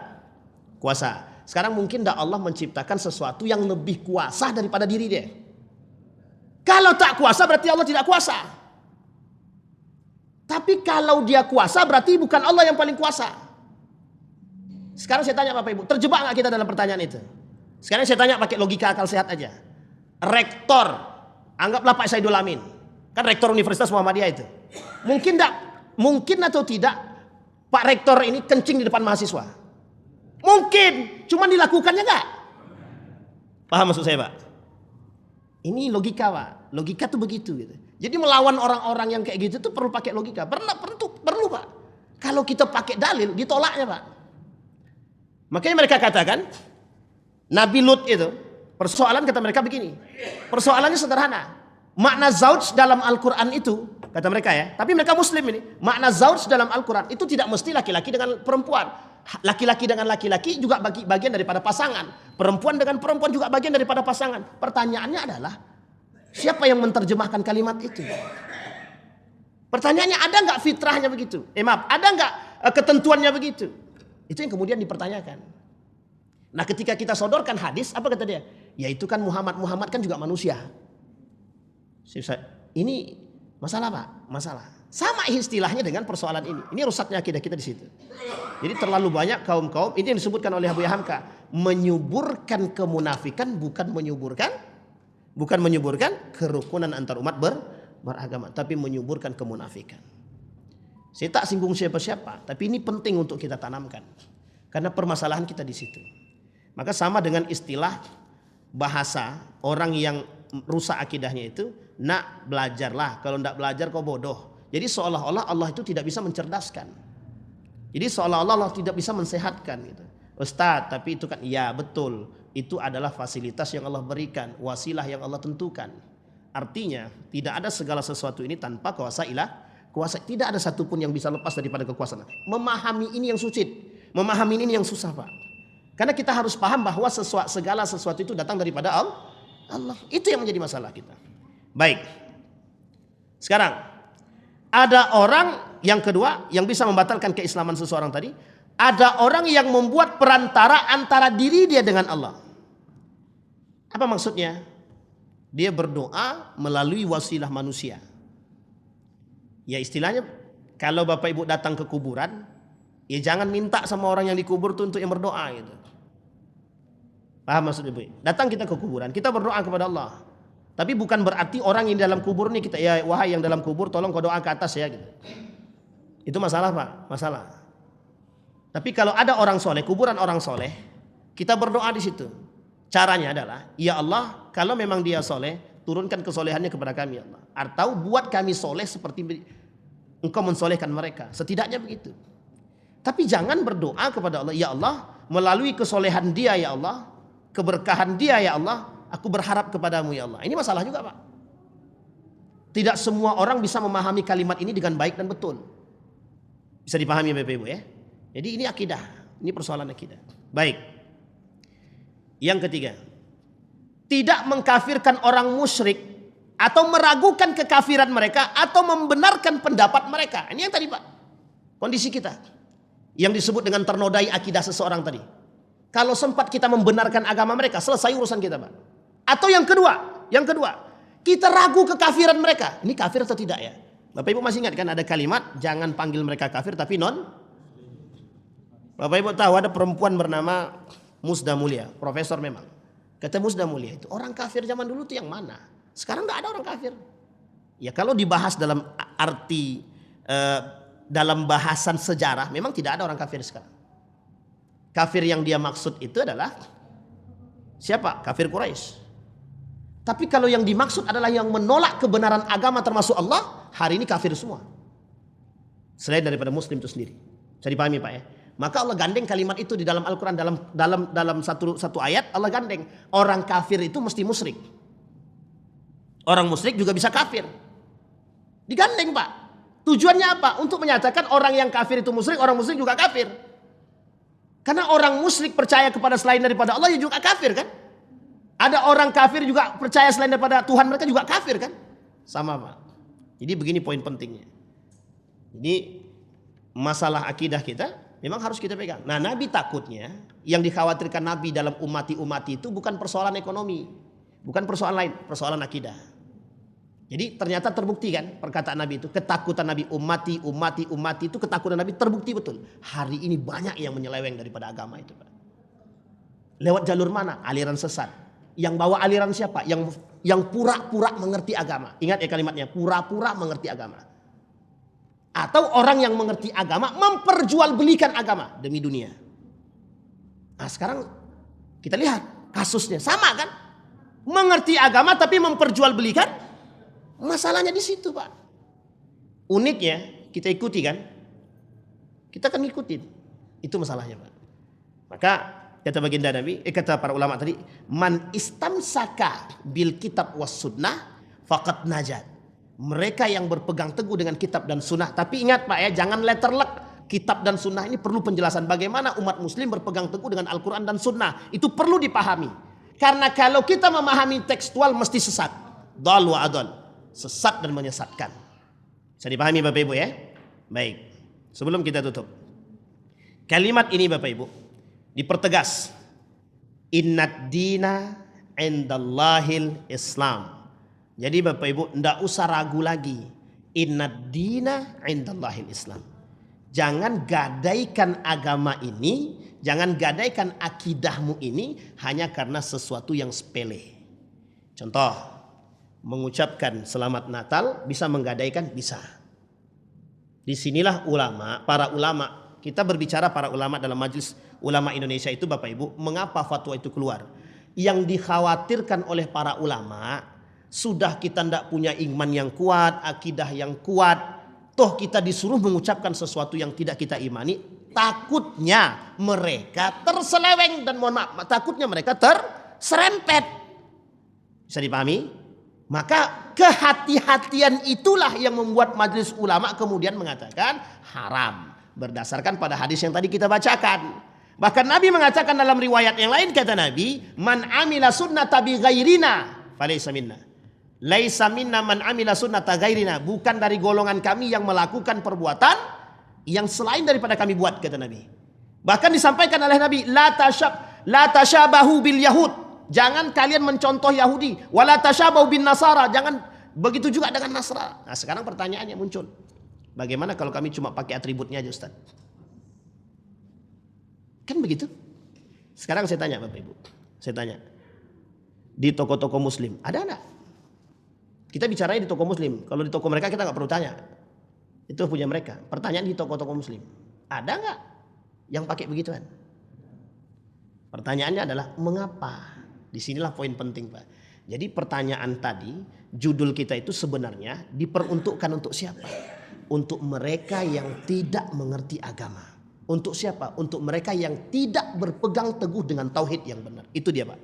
Kuasa. Sekarang mungkin enggak Allah menciptakan sesuatu yang lebih kuasa daripada diri dia? Kalau tak kuasa berarti Allah tidak kuasa. Tapi kalau dia kuasa berarti bukan Allah yang paling kuasa. Sekarang saya tanya Bapak Ibu, terjebak gak kita dalam pertanyaan itu? Sekarang saya tanya pakai logika akal sehat aja. Rektor, anggaplah Pak Saidul Amin. Kan rektor Universitas Muhammadiyah itu. Mungkin atau tidak Pak Rektor ini kencing di depan mahasiswa? Mungkin, cuman dilakukannya gak? Paham maksud saya Pak? Ini logika Pak. Logika tuh begitu gitu. Jadi melawan orang-orang yang kayak gitu tuh perlu pakai logika. Perlu Pak. Kalau kita pakai dalil ditolaknya Pak. Makanya mereka katakan Nabi Lut itu, persoalan kata mereka begini. Persoalannya sederhana. Makna zauj dalam Al-Quran itu, kata mereka ya, tapi mereka muslim ini. Makna zauj dalam Al-Quran itu tidak mesti laki-laki dengan perempuan. Laki-laki dengan laki-laki juga bagian daripada pasangan. Perempuan dengan perempuan juga bagian daripada pasangan. Pertanyaannya adalah, siapa yang menerjemahkan kalimat itu? Pertanyaannya, ada nggak fitrahnya begitu? Ada nggak ketentuannya begitu? Itu yang kemudian dipertanyakan. Nah ketika kita sodorkan hadis, apa kata dia? Ya itu kan Muhammad kan juga manusia. Ini masalah Pak, masalah. Sama istilahnya dengan persoalan ini. Ini rusaknya akidah kita di situ. Jadi terlalu banyak kaum-kaum ini yang disebutkan oleh Abu Hamka menyuburkan kemunafikan, bukan menyuburkan kerukunan antar umat beragama, tapi menyuburkan kemunafikan. Saya tak singgung siapa-siapa, tapi ini penting untuk kita tanamkan. Karena permasalahan kita di situ. Maka sama dengan istilah bahasa orang yang rusak akidahnya itu, nak belajarlah, kalau tidak belajar kau bodoh. Jadi seolah-olah Allah itu tidak bisa mencerdaskan. Jadi seolah-olah Allah tidak bisa mensehatkan gitu. Ustaz, tapi itu kan iya betul. Itu adalah fasilitas yang Allah berikan, wasilah yang Allah tentukan. Artinya tidak ada segala sesuatu ini tanpa kuasa tidak ada satupun yang bisa lepas daripada kekuasaan. Memahami ini yang sulit, memahami ini yang susah, Pak. Karena kita harus paham bahwa segala sesuatu itu datang daripada Allah. Itu yang menjadi masalah kita. Baik. Sekarang ada orang yang kedua yang bisa membatalkan keislaman seseorang tadi. Ada orang yang membuat perantara antara diri dia dengan Allah. Apa maksudnya? Dia berdoa melalui wasilah manusia. Ya istilahnya kalau Bapak Ibu datang ke kuburan, ya jangan minta sama orang yang dikubur itu untuk yang berdoa gitu. Paham maksudnya Bu? Datang kita ke kuburan, kita berdoa kepada Allah. Tapi bukan berarti orang yang dalam kubur nih kita, ya wahai yang dalam kubur tolong kau doa ke atas ya gitu. Itu masalah Pak, masalah. Tapi kalau ada orang soleh, kuburan orang soleh, kita berdoa di situ. Caranya adalah, ya Allah, kalau memang dia soleh, turunkan kesolehannya kepada kami ya Allah. Atau buat kami soleh seperti Engkau mensolehkan mereka. Setidaknya begitu. Tapi jangan berdoa kepada Allah, ya Allah, melalui kesolehan dia ya Allah, keberkahan dia ya Allah, aku berharap kepadamu ya Allah. Ini masalah juga Pak. Tidak semua orang bisa memahami kalimat ini dengan baik dan betul. Bisa dipahami Bapak Ibu ya. Jadi ini akidah. Ini persoalan akidah. Baik. Yang ketiga. Tidak mengkafirkan orang musyrik atau meragukan kekafiran mereka atau membenarkan pendapat mereka. Ini yang tadi Pak. Kondisi kita. Yang disebut dengan ternodai akidah seseorang tadi. Kalau sempat kita membenarkan agama mereka, selesai urusan kita Pak. Atau yang kedua, kita ragu kekafiran mereka. Ini kafir atau tidak ya? Bapak Ibu masih ingat kan ada kalimat jangan panggil mereka kafir tapi Bapak Ibu tahu ada perempuan bernama Musda Mulia, profesor memang. Kata Musda Mulia itu orang kafir zaman dulu itu yang mana? Sekarang nggak ada orang kafir. Ya kalau dibahas dalam arti dalam bahasan sejarah memang tidak ada orang kafir sekarang. Kafir yang dia maksud itu adalah siapa? Kafir Quraisy. Tapi kalau yang dimaksud adalah yang menolak kebenaran agama termasuk Allah, hari ini kafir semua. Selain daripada muslim itu sendiri. Bisa dipahami Pak ya? Maka Allah gandeng kalimat itu di dalam Al-Quran dalam satu ayat Allah gandeng. Orang kafir itu mesti musyrik. Orang musyrik juga bisa kafir. Digandeng Pak. Tujuannya apa? Untuk menyatakan orang yang kafir itu musyrik, orang musyrik juga kafir. Karena orang musyrik percaya kepada selain daripada Allah ya juga kafir kan? Ada orang kafir juga percaya selain daripada Tuhan mereka juga kafir kan? Sama Pak. Jadi begini poin pentingnya. Jadi masalah akidah kita memang harus kita pegang. Nah Nabi takutnya yang dikhawatirkan Nabi dalam umati itu bukan persoalan ekonomi. Bukan persoalan lain, persoalan akidah. Jadi ternyata terbukti kan perkataan Nabi itu. Ketakutan Nabi umati itu ketakutan Nabi terbukti betul. Hari ini banyak yang menyeleweng daripada agama itu Pak. Lewat jalur mana? Aliran sesat. Yang bawa aliran siapa? Yang pura-pura mengerti agama. Ingat ya kalimatnya, pura-pura mengerti agama. Atau orang yang mengerti agama memperjualbelikan agama demi dunia. Nah sekarang kita lihat kasusnya sama kan? Mengerti agama tapi memperjualbelikan. Masalahnya di situ Pak. Uniknya kita ikuti kan? Kita kan ngikutin. Itu masalahnya Pak. Maka kata baginda Nabi, kata para ulama tadi, man istamsaka bil kitab was sunnah faqad najat. Mereka yang berpegang teguh dengan kitab dan sunnah. Tapi ingat Pak ya, jangan letterlek. Kitab dan sunnah ini perlu penjelasan. Bagaimana umat muslim berpegang teguh dengan Al-Quran dan sunnah. Itu perlu dipahami. Karena kalau kita memahami tekstual mesti sesat. Dal wa adal. Sesat dan menyesatkan. Bisa dipahami Bapak Ibu ya? Baik. Sebelum kita tutup. Kalimat ini Bapak Ibu dipertegas. Innad dina indallahil Islam. Jadi Bapak Ibu tidak usah ragu lagi. Innad dina indallahil Islam. Jangan gadaikan agama ini, jangan gadaikan akidahmu ini hanya karena sesuatu yang sepele. Contoh, mengucapkan selamat Natal bisa menggadaikan, bisa. Disinilah para ulama, kita berbicara para ulama dalam majelis ulama Indonesia itu Bapak Ibu, mengapa fatwa itu keluar? Yang dikhawatirkan oleh para ulama, sudah kita tidak punya iman yang kuat, akidah yang kuat, toh kita disuruh mengucapkan sesuatu yang tidak kita imani, takutnya mereka terseleweng dan mohon maaf, takutnya mereka terserempet. Bisa dipahami? Maka kehati-hatian itulah yang membuat majelis ulama kemudian mengatakan haram berdasarkan pada hadis yang tadi kita bacakan. Bahkan Nabi mengatakan dalam riwayat yang lain, kata Nabi, man amila sunnata bi ghairina falaysa minna. Laisa minna man amila sunnata ghairina, bukan dari golongan kami yang melakukan perbuatan yang selain daripada kami buat, kata Nabi. Bahkan disampaikan oleh Nabi, la tashabahu bil yahud, jangan kalian mencontoh Yahudi, wala tashabahu bin nasara, jangan begitu juga dengan Nasra. Nah, sekarang pertanyaannya muncul, bagaimana kalau kami cuma pakai atributnya aja, Ustaz? Kan begitu. Sekarang saya tanya Bapak Ibu, saya tanya, di toko-toko muslim ada enggak? Kita bicaranya di toko muslim. Kalau di toko mereka kita nggak perlu tanya. Itu punya mereka. Pertanyaan di toko-toko muslim. Ada nggak yang pakai begituan? Pertanyaannya adalah mengapa? Disinilah poin penting, Pak. Jadi pertanyaan tadi, judul kita itu sebenarnya diperuntukkan untuk siapa? Untuk mereka yang tidak mengerti agama. Untuk siapa? Untuk mereka yang tidak berpegang teguh dengan tauhid yang benar. Itu dia, Pak.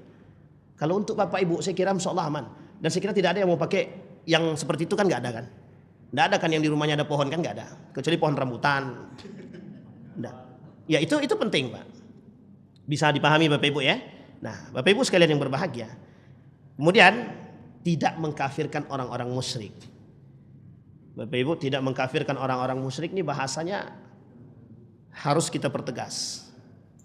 Kalau untuk Bapak Ibu saya kira insya Allah aman. Dan saya kira tidak ada yang mau pakai yang seperti itu, kan nggak ada kan? Nggak ada kan yang di rumahnya ada pohon, kan nggak ada. Kecuali pohon rambutan. Nggak. Ya itu penting, Pak. Bisa dipahami Bapak Ibu ya. Nah Bapak Ibu sekalian yang berbahagia. Kemudian tidak mengkafirkan orang-orang musyrik. Bapak Ibu, tidak mengkafirkan orang-orang musyrik ini bahasanya harus kita pertegas.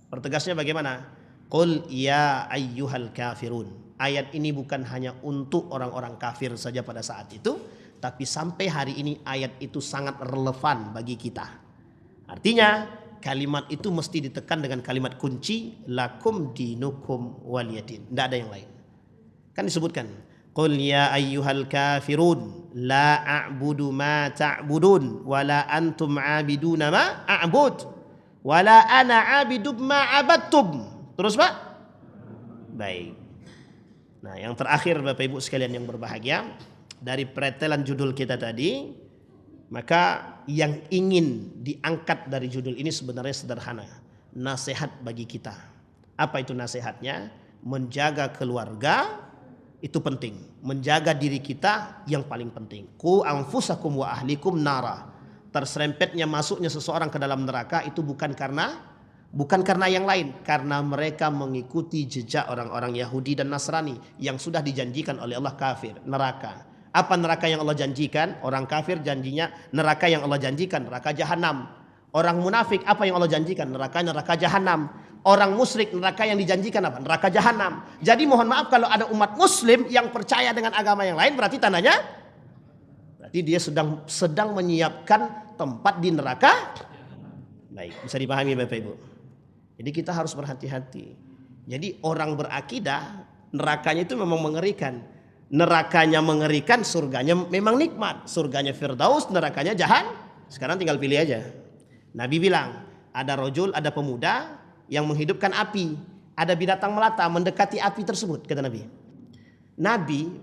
Pertegasnya bagaimana? Qul ya ayyuhal kafirun. Ayat ini bukan hanya untuk orang-orang kafir saja pada saat itu, tapi sampai hari ini ayat itu sangat relevan bagi kita. Artinya kalimat itu mesti ditekan dengan kalimat kunci, lakum dinukum waliyadin. Tidak ada yang lain. Kan disebutkan, qul ya ayyuhal kafirun la a'budu ma ta'budun wala antum 'abiduna ma a'bud wala ana 'abidu ma 'abadtum. Terus Pak? Baik. Nah, yang terakhir Bapak Ibu sekalian yang berbahagia, dari pretelan judul kita tadi, maka yang ingin diangkat dari judul ini sebenarnya sederhana. Nasihat bagi kita. Apa itu nasihatnya? Menjaga keluarga itu penting. Menjaga diri kita yang paling penting. Qu anfusakum wa ahlikum nara. Terserempetnya masuknya seseorang ke dalam neraka itu bukan karena yang lain, karena mereka mengikuti jejak orang-orang Yahudi dan Nasrani yang sudah dijanjikan oleh Allah kafir, neraka. Apa neraka yang Allah janjikan? Orang kafir janjinya neraka yang Allah janjikan, neraka jahanam. Orang munafik apa yang Allah janjikan? Neraka jahanam. Orang musyrik neraka yang dijanjikan apa? Neraka jahanam. Jadi mohon maaf kalau ada umat muslim yang percaya dengan agama yang lain, berarti tandanya berarti dia sedang menyiapkan tempat di neraka. Baik, bisa dipahami Bapak Ibu. Jadi kita harus berhati-hati. Jadi orang berakidah nerakanya itu memang mengerikan. Nerakanya mengerikan, surganya memang nikmat. Surganya Firdaus, nerakanya jahan. Sekarang tinggal pilih aja. Nabi bilang, ada rojul, ada pemuda yang menghidupkan api. Ada binatang melata mendekati api tersebut, kata Nabi. Nabi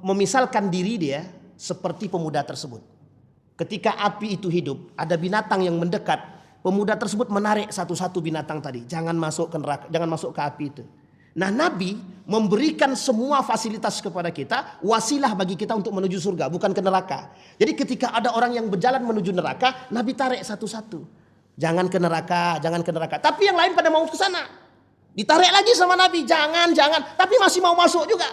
memisalkan diri dia seperti pemuda tersebut. Ketika api itu hidup, ada binatang yang mendekat. Pemuda tersebut menarik satu-satu binatang tadi, jangan masuk ke neraka, jangan masuk ke api itu. Nah, Nabi memberikan semua fasilitas kepada kita, wasilah bagi kita untuk menuju surga, bukan ke neraka. Jadi ketika ada orang yang berjalan menuju neraka, Nabi tarik satu-satu. Jangan ke neraka, jangan ke neraka. Tapi yang lain pada mau ke sana. Ditarik lagi sama Nabi, jangan, tapi masih mau masuk juga.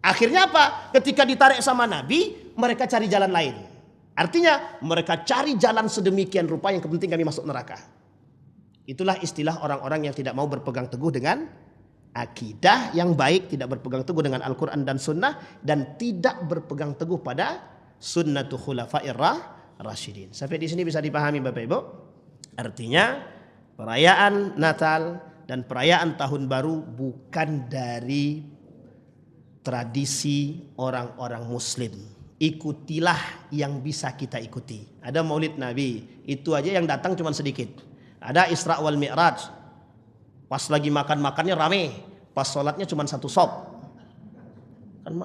Akhirnya apa? Ketika ditarik sama Nabi, mereka cari jalan lain. Artinya mereka cari jalan sedemikian rupa yang penting kami masuk neraka. Itulah istilah orang-orang yang tidak mau berpegang teguh dengan akidah yang baik, tidak berpegang teguh dengan Al-Quran dan Sunnah, dan tidak berpegang teguh pada sunnatu khulafair rasyidin. Sampai di sini bisa dipahami Bapak Ibu? Artinya perayaan Natal dan perayaan Tahun Baru bukan dari tradisi orang-orang Muslim. Ikutilah yang bisa kita ikuti. Ada Maulid Nabi, itu aja yang datang cuma sedikit. Ada Isra wal Mi'raj, pas lagi makan-makannya rame, pas sholatnya cuma satu sop. Kan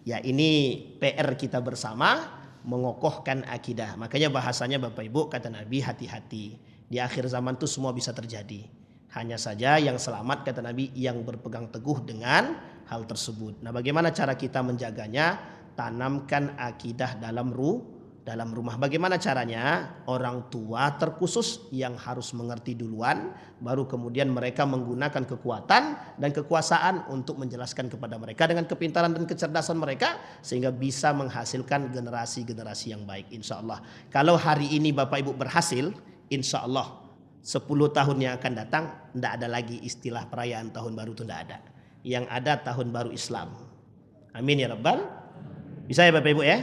ya ini PR kita bersama, mengokohkan akidah. Makanya bahasanya Bapak Ibu, kata Nabi, hati-hati. Di akhir zaman itu semua bisa terjadi. Hanya saja yang selamat, kata Nabi, yang berpegang teguh dengan hal tersebut. Nah, bagaimana cara kita menjaganya? Tanamkan akidah dalam rumah. Bagaimana caranya? Orang tua terkhusus yang harus mengerti duluan, baru kemudian mereka menggunakan kekuatan dan kekuasaan untuk menjelaskan kepada mereka dengan kepintaran dan kecerdasan mereka, sehingga bisa menghasilkan generasi-generasi yang baik, insya Allah. Kalau hari ini Bapak Ibu berhasil, insya Allah 10 tahun yang akan datang tidak ada lagi istilah perayaan tahun baru, itu tidak ada. Yang ada tahun baru Islam. Amin ya Rabbal. Bisa ya Bapak Ibu ya?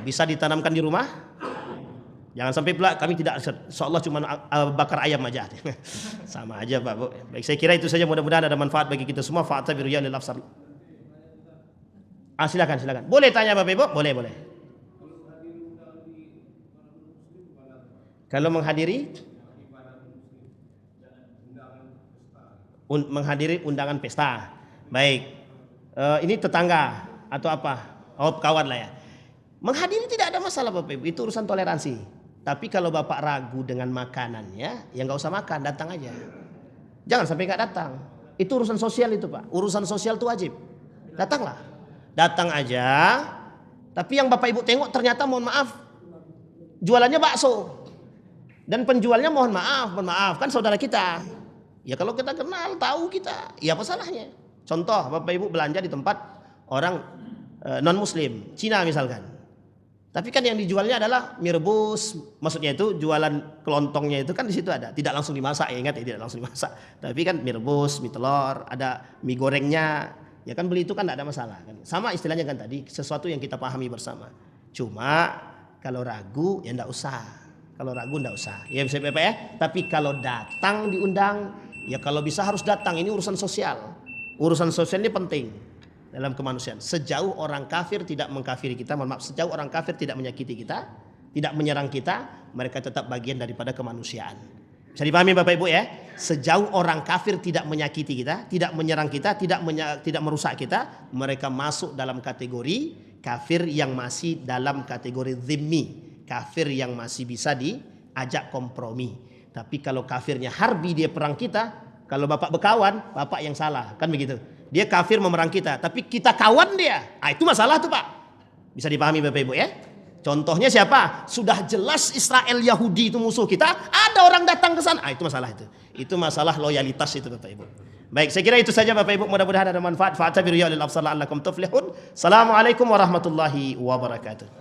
Bisa ditanamkan di rumah. Jangan sampai pula kami tidak, seolah cuma bakar ayam aja. Sama aja Pak Bu. Baik, saya kira itu saja, mudah-mudahan ada manfaat bagi kita semua. Fa'tabiru ya lil absar. Silakan. Boleh tanya Bapak Ibu? Boleh. Kalau menghadiri undangan pesta. Baik. Ini tetangga atau apa? Oh, kawan lah ya. Menghadiri tidak ada masalah Bapak Ibu, itu urusan toleransi. Tapi kalau Bapak ragu dengan makanannya, ya nggak usah makan, datang aja. Jangan sampai nggak datang. Itu urusan sosial itu Pak. Urusan sosial itu wajib. Datanglah. Datang aja. Tapi yang Bapak Ibu tengok ternyata mohon maaf, jualannya bakso. Dan penjualnya mohon maaf kan saudara kita. Ya kalau kita kenal, tahu kita, ya apa salahnya? Contoh Bapak Ibu belanja di tempat orang non muslim, Cina misalkan. Tapi kan yang dijualnya adalah mie rebus, maksudnya itu jualan kelontongnya itu kan di situ ada, tidak langsung dimasak ya, ingat ya, tidak langsung dimasak. Tapi kan mie rebus, mie telur, ada mie gorengnya, ya kan beli itu kan tidak ada masalah kan. Sama istilahnya kan tadi, sesuatu yang kita pahami bersama. Cuma kalau ragu ya tidak usah. Kalau ragu tidak usah. Ya bisa Bapak ya. Tapi kalau datang diundang, ya kalau bisa harus datang. Ini urusan sosial. Urusan sosial ini penting dalam kemanusiaan. Sejauh orang kafir tidak mengkafiri kita, sejauh orang kafir tidak menyakiti kita, tidak menyerang kita, mereka tetap bagian daripada kemanusiaan. Bisa dipahami Bapak Ibu ya? Sejauh orang kafir tidak menyakiti kita, tidak menyerang kita, tidak merusak kita, mereka masuk dalam kategori kafir yang masih dalam kategori zimmi, kafir yang masih bisa diajak kompromi. Tapi kalau kafirnya harbi, dia perang kita, kalau Bapak berkawan, Bapak yang salah, kan begitu. Dia kafir memerang kita, tapi kita kawan dia. Itu masalah tuh Pak. Bisa dipahami Bapak Ibu ya? Contohnya siapa? Sudah jelas Israel Yahudi itu musuh kita, ada orang datang ke sana. Itu masalah itu. Itu masalah loyalitas itu Bapak Ibu. Baik, saya kira itu saja Bapak Ibu, mudah-mudahan ada manfaat. Fa'tabiru ya ulil absar la'allakum tuflihun. Assalamualaikum warahmatullahi wabarakatuh.